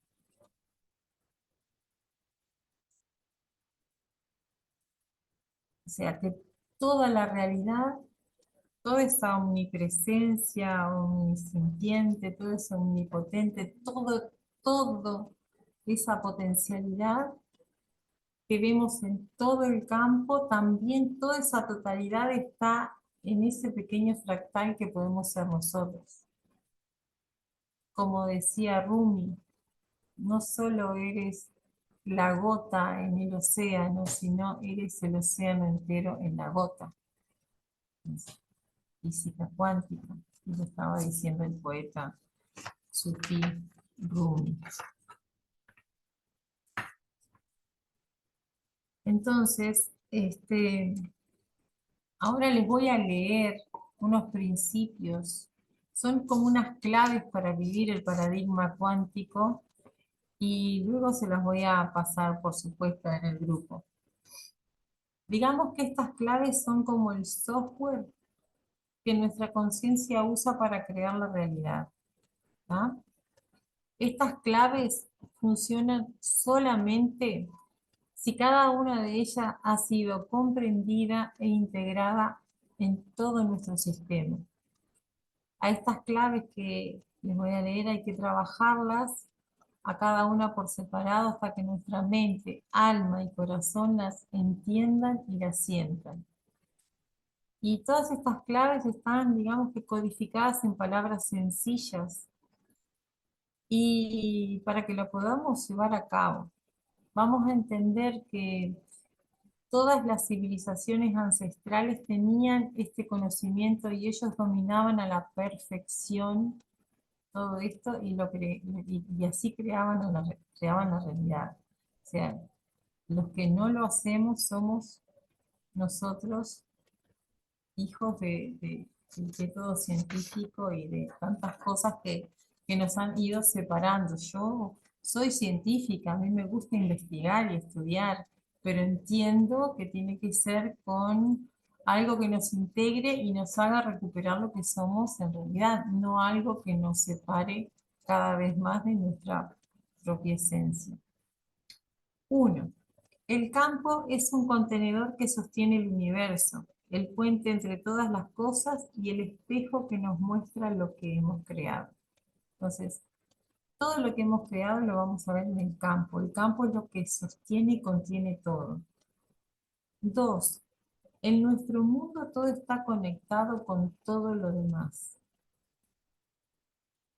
O sea que toda la realidad, toda esa omnipresencia, omnisintiente, todo eso omnipotente, todo esa potencialidad que vemos en todo el campo, también toda esa totalidad está en ese pequeño fractal que podemos ser nosotros. Como decía Rumi, no solo eres la gota en el océano, sino eres el océano entero en la gota. Física cuántica, lo estaba diciendo el poeta sufí Rumi. Entonces, ahora les voy a leer unos principios. Son como unas claves para vivir el paradigma cuántico y luego se las voy a pasar, por supuesto, en el grupo. Digamos que estas claves son como el software que nuestra conciencia usa para crear la realidad. ¿Ah? Estas claves funcionan solamente si cada una de ellas ha sido comprendida e integrada en todo nuestro sistema. A estas claves que les voy a leer hay que trabajarlas a cada una por separado hasta que nuestra mente, alma y corazón las entiendan y las sientan. Y todas estas claves están, digamos que codificadas en palabras sencillas y para que lo podamos llevar a cabo. Vamos a entender que todas las civilizaciones ancestrales tenían este conocimiento y ellos dominaban a la perfección todo esto y así creaban creaban la realidad. O sea, los que no lo hacemos somos nosotros, hijos de método científico y de tantas cosas que nos han ido separando. Yo soy científica, a mí me gusta investigar y estudiar, pero entiendo que tiene que ser con algo que nos integre y nos haga recuperar lo que somos en realidad, no algo que nos separe cada vez más de nuestra propia esencia. 1. El campo es un contenedor que sostiene el universo, el puente entre todas las cosas y el espejo que nos muestra lo que hemos creado. Entonces, todo lo que hemos creado lo vamos a ver en el campo. El campo es lo que sostiene y contiene todo. 2. En nuestro mundo todo está conectado con todo lo demás.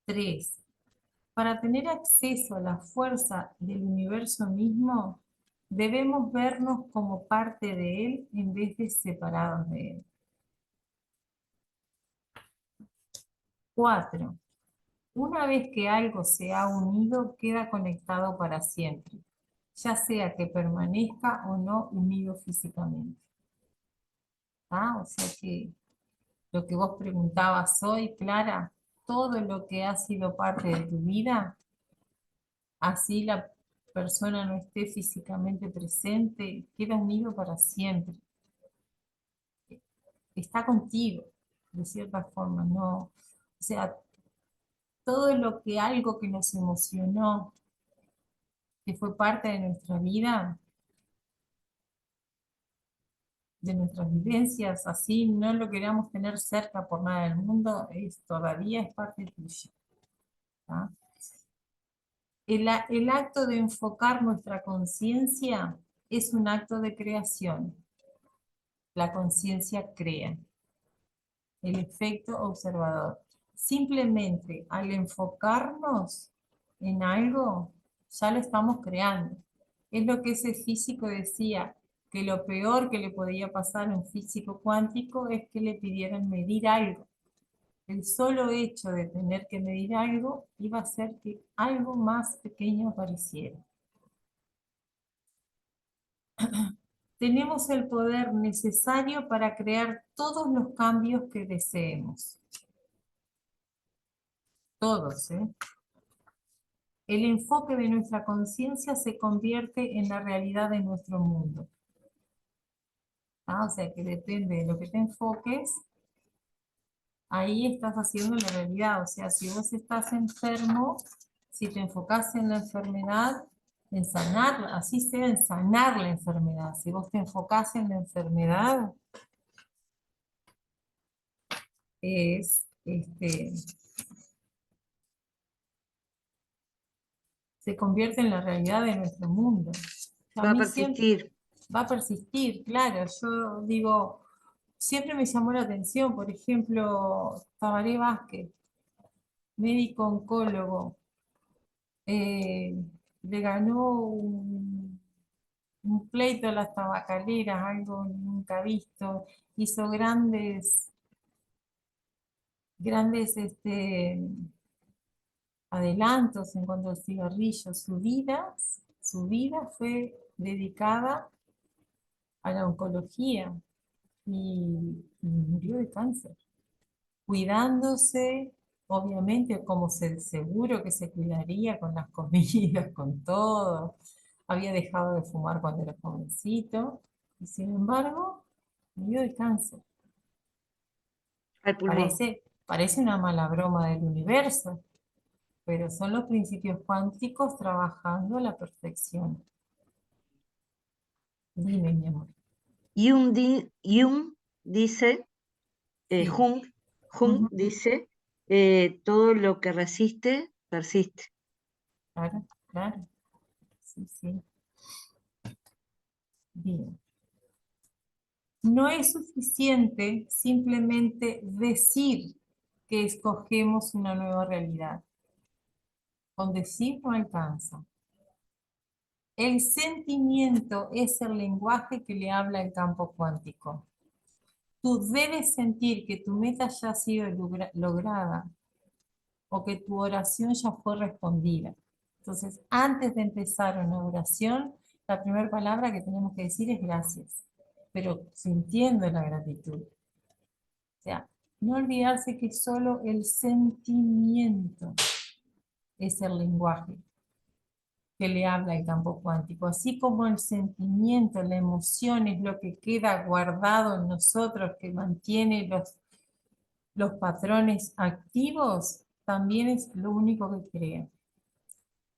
3. Para tener acceso a la fuerza del universo mismo, debemos vernos como parte de él en vez de separados de él. 4. Una vez que algo se ha unido, queda conectado para siempre, ya sea que permanezca o no unido físicamente. O sea que lo que vos preguntabas hoy, Clara, todo lo que ha sido parte de tu vida, así la persona no esté físicamente presente, queda unido para siempre. Está contigo, de cierta forma, ¿no? O sea, todo lo que algo que nos emocionó, que fue parte de nuestra vida, de nuestras vivencias, así no lo queramos tener cerca por nada del mundo, todavía es parte tuya. ¿Tá? El acto de enfocar nuestra conciencia es un acto de creación. La conciencia crea. El efecto observador. Simplemente al enfocarnos en algo, ya lo estamos creando. Es lo que ese físico decía, que lo peor que le podía pasar a un físico cuántico es que le pidieran medir algo. El solo hecho de tener que medir algo iba a hacer que algo más pequeño apareciera. Tenemos el poder necesario para crear todos los cambios que deseemos. Todos, ¿eh? El enfoque de nuestra conciencia se convierte en la realidad de nuestro mundo. O sea que depende de lo que te enfoques, ahí estás haciendo la realidad. O sea, si vos estás enfermo, si te enfocás en la enfermedad, en sanarla, así sea en sanar la enfermedad. Si vos te enfocás en la enfermedad, se convierte en la realidad de nuestro mundo. Va a mí persistir. Va a persistir, claro. Yo digo, siempre me llamó la atención, por ejemplo, Tabaré Vázquez, médico oncólogo, le ganó un pleito a las tabacaleras, algo nunca visto, hizo grandes adelantos en cuanto al cigarrillo. Su vida fue dedicada a la oncología y murió de cáncer, cuidándose, obviamente, como seguro que se cuidaría con las comidas, con todo. Había dejado de fumar cuando era jovencito y sin embargo murió de cáncer. Al pulmón. Parece una mala broma del universo, pero son los principios cuánticos trabajando a la perfección. Dime, mi amor. Jung dice, Sí. Jung Ujú. dice, todo lo que resiste, persiste. Claro. Claro. Sí, sí. Bien. No es suficiente simplemente decir que escogemos una nueva realidad. Con decir no alcanza. El sentimiento es el lenguaje que le habla el campo cuántico. Tú debes sentir que tu meta ya ha sido lograda o que tu oración ya fue respondida. Entonces, antes de empezar una oración, la primera palabra que tenemos que decir es gracias, pero sintiendo la gratitud. O sea, no olvidarse que solo el sentimiento es el lenguaje que le habla el campo cuántico. Así como el sentimiento, la emoción es lo que queda guardado en nosotros, que mantiene los patrones activos, también es lo único que crea.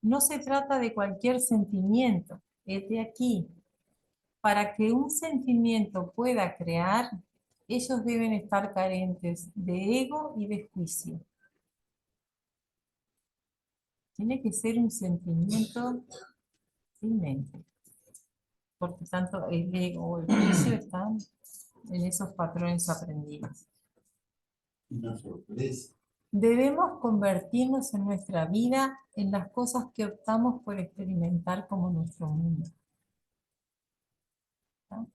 No se trata de cualquier sentimiento, es de aquí. Para que un sentimiento pueda crear, ellos deben estar carentes de ego y de juicio. Tiene que ser un sentimiento sin mente, porque tanto el ego o el juicio están en esos patrones aprendidos. Una sorpresa. Debemos convertirnos en nuestra vida en las cosas que optamos por experimentar como nuestro mundo. ¿No?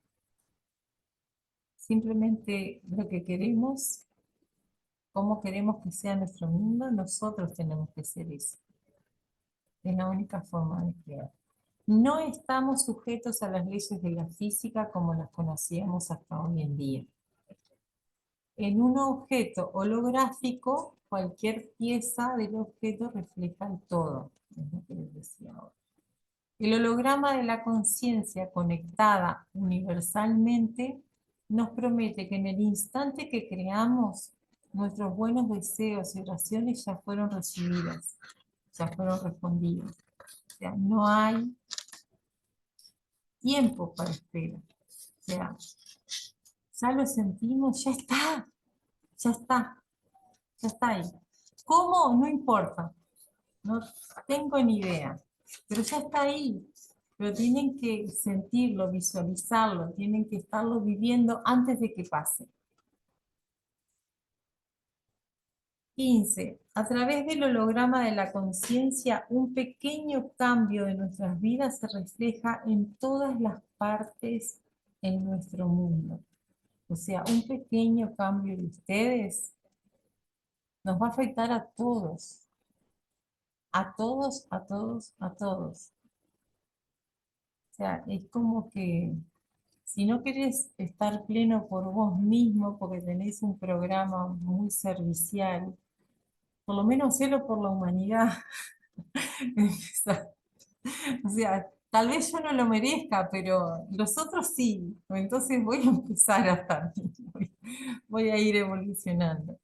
Simplemente lo que queremos, cómo queremos que sea nuestro mundo, nosotros tenemos que ser eso. Es la única forma de crear. No estamos sujetos a las leyes de la física como las conocíamos hasta hoy en día. En un objeto holográfico, cualquier pieza del objeto refleja el todo. Es lo que les decía ahora. El holograma de la conciencia conectada universalmente nos promete que en el instante que creamos, nuestros buenos deseos y oraciones ya fueron recibidas, ya fueron respondidas. O sea, no hay tiempo para esperar. O sea, ya lo sentimos, ya está, ya está, ya está ahí. ¿Cómo? No importa, no tengo ni idea, pero ya está ahí. Pero tienen que sentirlo, visualizarlo, tienen que estarlo viviendo antes de que pase. 15. A través del holograma de la conciencia, un pequeño cambio de nuestras vidas se refleja en todas las partes en nuestro mundo. O sea, un pequeño cambio de ustedes nos va a afectar a todos. A todos, a todos, a todos. O sea, es como que si no querés estar pleno por vos mismo, porque tenés un programa muy servicial, por lo menos hacelo por la humanidad. O sea, tal vez yo no lo merezca, pero los otros sí. Entonces voy a empezar a estar, voy a ir evolucionando.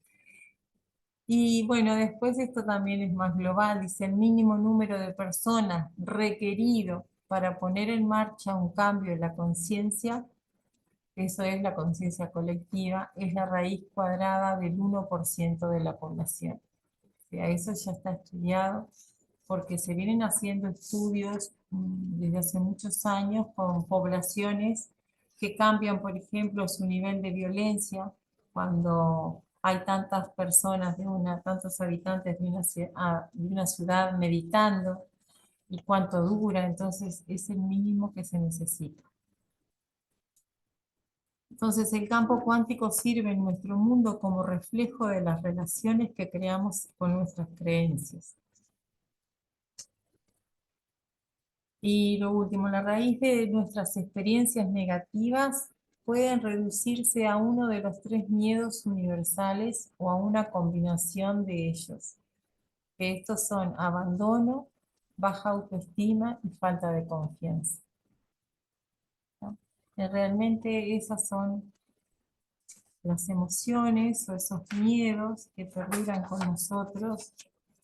Y bueno, después esto también es más global, dice el mínimo número de personas requerido para poner en marcha un cambio en la conciencia, eso es la conciencia colectiva, es la raíz cuadrada del 1% de la población. O sea, eso ya está estudiado porque se vienen haciendo estudios desde hace muchos años con poblaciones que cambian, por ejemplo, su nivel de violencia cuando hay tantas personas, tantos habitantes de una ciudad meditando y cuánto dura, entonces es el mínimo que se necesita. Entonces el campo cuántico sirve en nuestro mundo como reflejo de las relaciones que creamos con nuestras creencias. Y lo último, la raíz de nuestras experiencias negativas pueden reducirse a uno de los 3 miedos universales o a una combinación de ellos. Que estos son abandono, baja autoestima y falta de confianza. ¿No? Realmente esas son las emociones o esos miedos que perduran con nosotros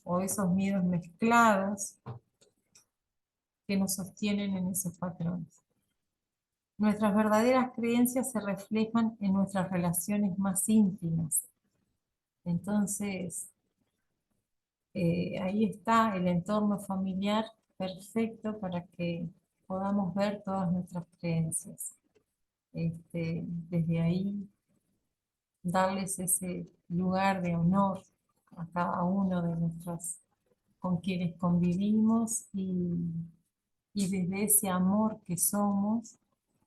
o esos miedos mezclados que nos sostienen en esos patrones. Nuestras verdaderas creencias se reflejan en nuestras relaciones más íntimas. Entonces, ahí está el entorno familiar, perfecto para que podamos ver todas nuestras creencias. Desde ahí, darles ese lugar de honor a cada uno de nuestras, con quienes convivimos y desde ese amor que somos,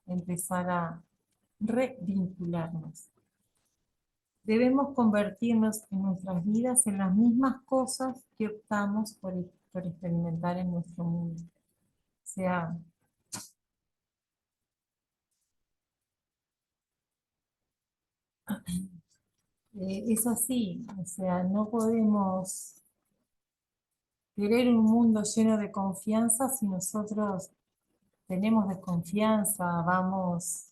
empezar a revincularnos. Debemos convertirnos en nuestras vidas en las mismas cosas que optamos por experimentar en nuestro mundo. O sea, es así, o sea, no podemos querer un mundo lleno de confianza si nosotros tenemos desconfianza, vamos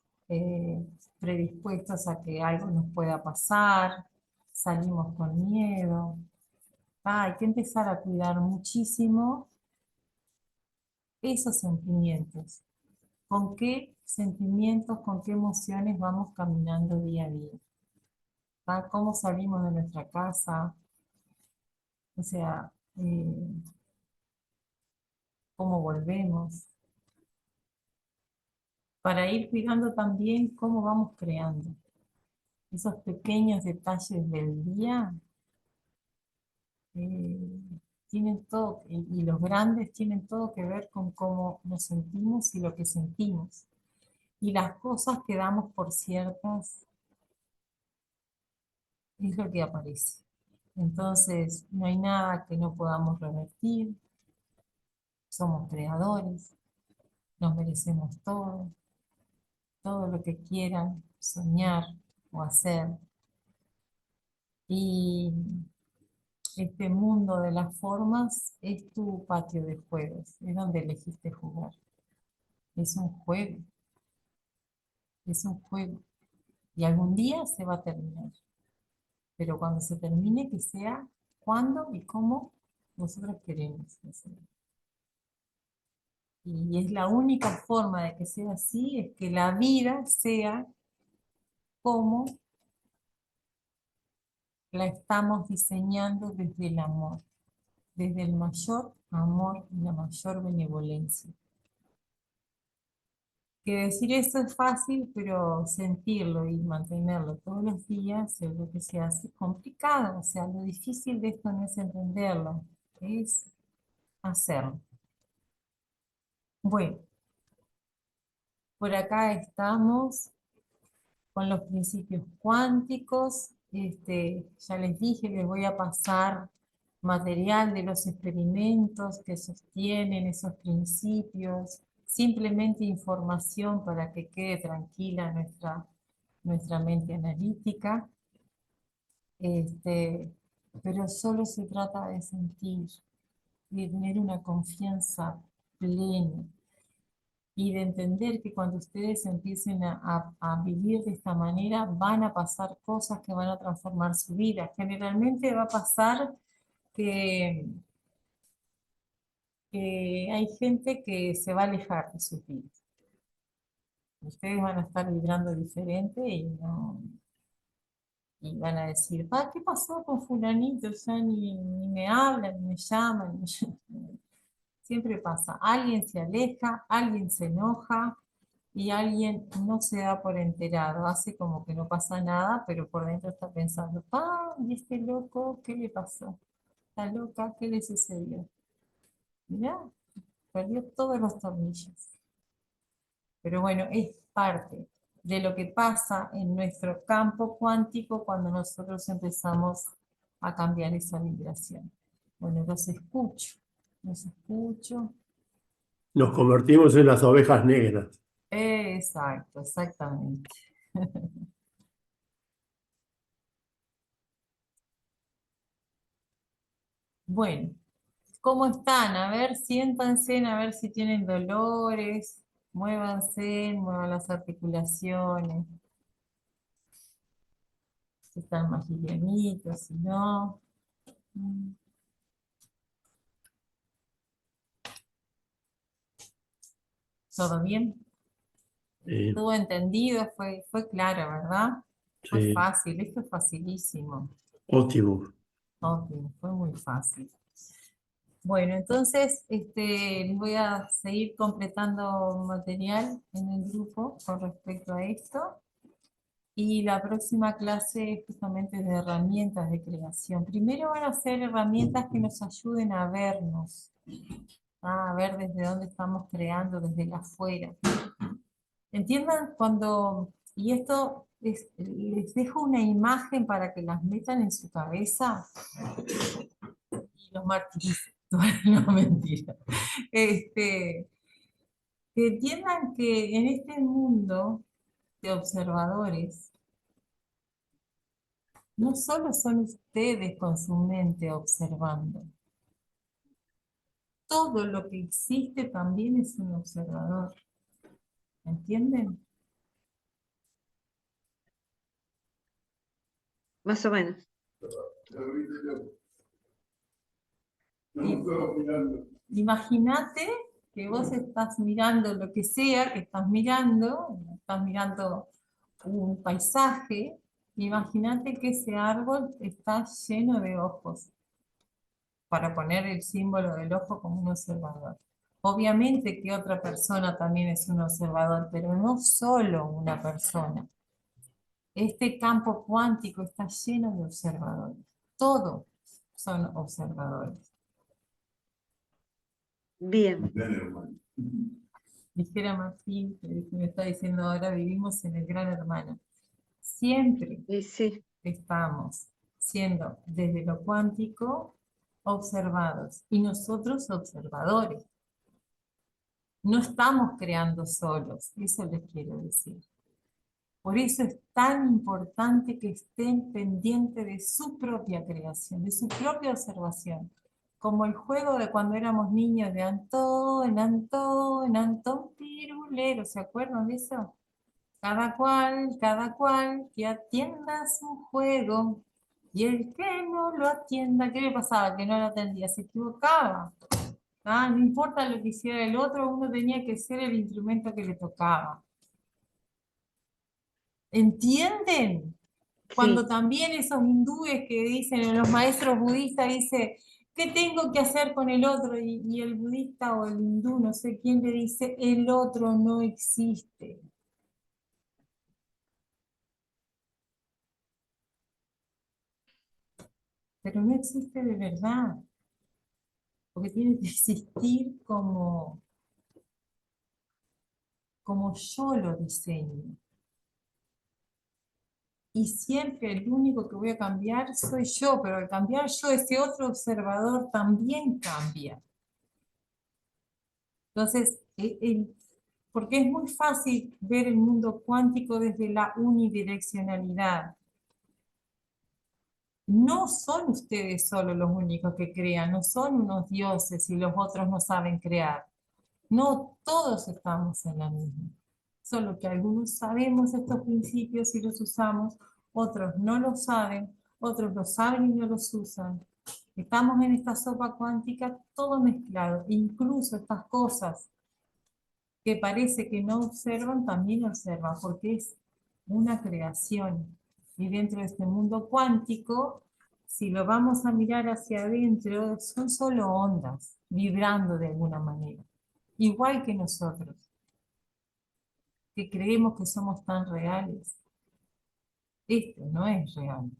predispuestos a que algo nos pueda pasar, salimos con miedo. Hay que empezar a cuidar muchísimo esos sentimientos. ¿Con qué sentimientos, con qué emociones vamos caminando día a día? ¿Cómo salimos de nuestra casa? O sea, ¿cómo volvemos? Para ir cuidando también cómo vamos creando. Esos pequeños detalles del día tienen todo, y los grandes tienen todo que ver con cómo nos sentimos y lo que sentimos. Y las cosas que damos por ciertas es lo que aparece. Entonces, no hay nada que no podamos revertir, somos creadores, nos merecemos todo lo que quieran soñar o hacer. Y este mundo de las formas es tu patio de juegos, es donde elegiste jugar. Es un juego, es un juego. Y algún día se va a terminar. Pero cuando se termine, que sea cuando y cómo nosotros queremos hacer. Y es la única forma de que sea así, es que la vida sea como la estamos diseñando desde el amor, desde el mayor amor y la mayor benevolencia. Que decir eso es fácil, pero sentirlo y mantenerlo todos los días es lo que se hace complicado. O sea, lo difícil de esto no es entenderlo, es hacerlo. Bueno, por acá estamos con los principios cuánticos. Ya les dije, les voy a pasar material de los experimentos que sostienen esos principios, simplemente información para que quede tranquila nuestra mente analítica. Pero solo se trata de sentir, de tener una confianza plena y de entender que cuando ustedes empiecen a vivir de esta manera, van a pasar cosas que van a transformar su vida. Generalmente va a pasar que hay gente que se va a alejar de sus vidas. Ustedes van a estar vibrando diferente y van a decir, ¿qué pasó con fulanito? Ya ni me hablan, ni me llaman. Siempre pasa, alguien se aleja, alguien se enoja y alguien no se da por enterado, hace como que no pasa nada, pero por dentro está pensando, ¿y este loco qué le pasó? ¿Esta loca qué le sucedió? Mirá, perdió todos los tornillos. Pero bueno, es parte de lo que pasa en nuestro campo cuántico cuando nosotros empezamos a cambiar esa vibración. Bueno, los escucho. Nos convertimos en las ovejas negras. Exacto, exactamente. Bueno, ¿cómo están? A ver, siéntanse, a ver si tienen dolores. Muévanse, muevan las articulaciones. Si están más livianitos, si no. ¿Todo bien? ¿Todo entendido? Fue claro, ¿verdad? Fue Sí, fácil, esto es facilísimo. óptimo. Óptimo, fue muy fácil. Bueno, entonces les voy a seguir completando material en el grupo con respecto a esto. Y la próxima clase es justamente de herramientas de creación. Primero van a ser herramientas que nos ayuden a vernos, a ver desde dónde estamos creando, desde el afuera. Entiendan cuando, y esto les dejo una imagen para que las metan en su cabeza y los martiricen. No, mentira. Que entiendan que en este mundo de observadores, no solo son ustedes con su mente observando, todo lo que existe también es un observador. ¿Entienden? Más o menos. Imagínate que vos estás mirando lo que sea que estás mirando un paisaje, imagínate que ese árbol está lleno de ojos, para poner el símbolo del ojo como un observador. Obviamente que otra persona también es un observador, pero no solo una persona. Este campo cuántico está lleno de observadores. Todos son observadores. Bien. Dijera Martín, que me está diciendo ahora, vivimos en el Gran Hermano. Siempre Y sí, estamos siendo desde lo cuántico observados y nosotros observadores. No estamos creando solos, eso les quiero decir. Por eso es tan importante que estén pendientes de su propia creación, de su propia observación. Como el juego de cuando éramos niños de Antón, Antón, Antón Pirulero, ¿se acuerdan de eso? Cada cual que atienda su juego. Y el que no lo atienda, ¿qué le pasaba? Que no lo atendía, se equivocaba. Ah, no importa lo que hiciera el otro, uno tenía que ser el instrumento que le tocaba. ¿Entienden? Cuando sí. también esos hindúes que dicen, los maestros budistas, dice, ¿qué tengo que hacer con el otro? Y el budista o el hindú, no sé quién le dice, el otro no existe. Pero no existe de verdad, porque tiene que existir como yo lo diseño. Y siempre el único que voy a cambiar soy yo, pero al cambiar yo, ese otro observador también cambia. Entonces, porque es muy fácil ver el mundo cuántico desde la unidireccionalidad. No son ustedes solo los únicos que crean, no son unos dioses y los otros no saben crear. No, todos estamos en la misma. Solo que algunos sabemos estos principios y los usamos, otros no lo saben, otros lo saben y no los usan. Estamos en esta sopa cuántica todo mezclado, incluso estas cosas que parece que no observan, también observan, porque es una creación. Y dentro de este mundo cuántico, si lo vamos a mirar hacia adentro, son solo ondas, vibrando de alguna manera. Igual que nosotros, que creemos que somos tan reales. Esto no es real.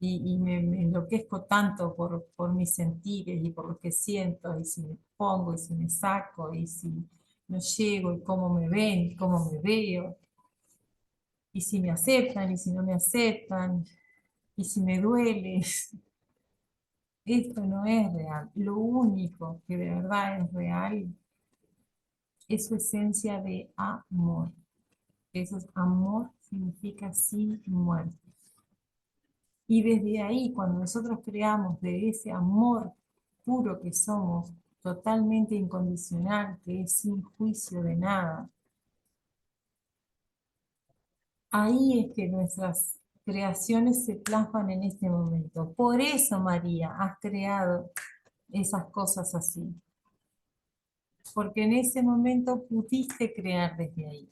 Y me enloquezco tanto por mis sentires y por lo que siento, y si me pongo, y si me saco, y si no llego, y cómo me ven, y cómo me veo, y si me aceptan, y si no me aceptan, y si me duele. Esto no es real. Lo único que de verdad es real es su esencia de amor. Eso es amor, significa sin muerte. Y desde ahí, cuando nosotros creamos de ese amor puro que somos, totalmente incondicional, que es sin juicio de nada, ahí es que nuestras creaciones se plasman en este momento. Por eso, María, has creado esas cosas así. Porque en ese momento pudiste crear desde ahí.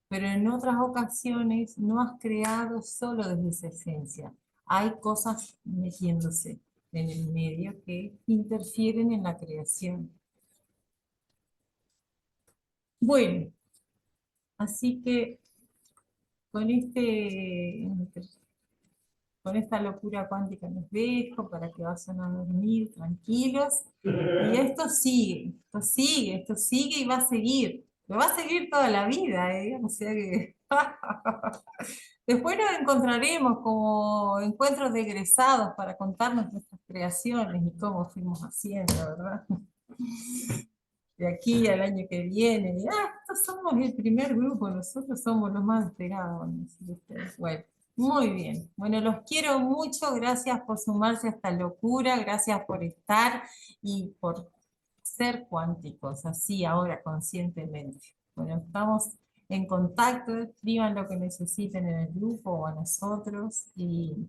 Pero en otras ocasiones no has creado solo desde esa esencia. hay cosas metiéndose en el medio que interfieren en la creación. Bueno, así que con con esta locura cuántica los dejo para que vayan a dormir tranquilos. Y esto sigue y va a seguir. Lo va a seguir toda la vida, ¿eh? O sea que después nos encontraremos como encuentros de egresados para contarnos nuestras creaciones y cómo fuimos haciendo, ¿verdad? De aquí al año que viene. Y, estos somos el primer grupo, nosotros somos los más despegados, van a decir ustedes. Bueno, muy bien. Bueno, los quiero mucho, gracias por sumarse a esta locura, gracias por estar y por ser cuánticos, así ahora conscientemente. Bueno, estamos en contacto, escriban lo que necesiten en el grupo o a nosotros y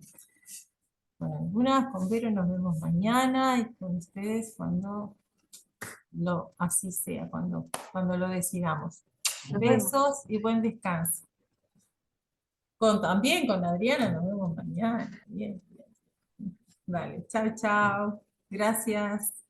con algunas, con Vero nos vemos mañana y con ustedes cuando así sea, cuando lo decidamos. Nos vemos. Besos y buen descanso. También con Adriana nos vemos mañana. Bien, bien. Vale, chao, chao. Gracias.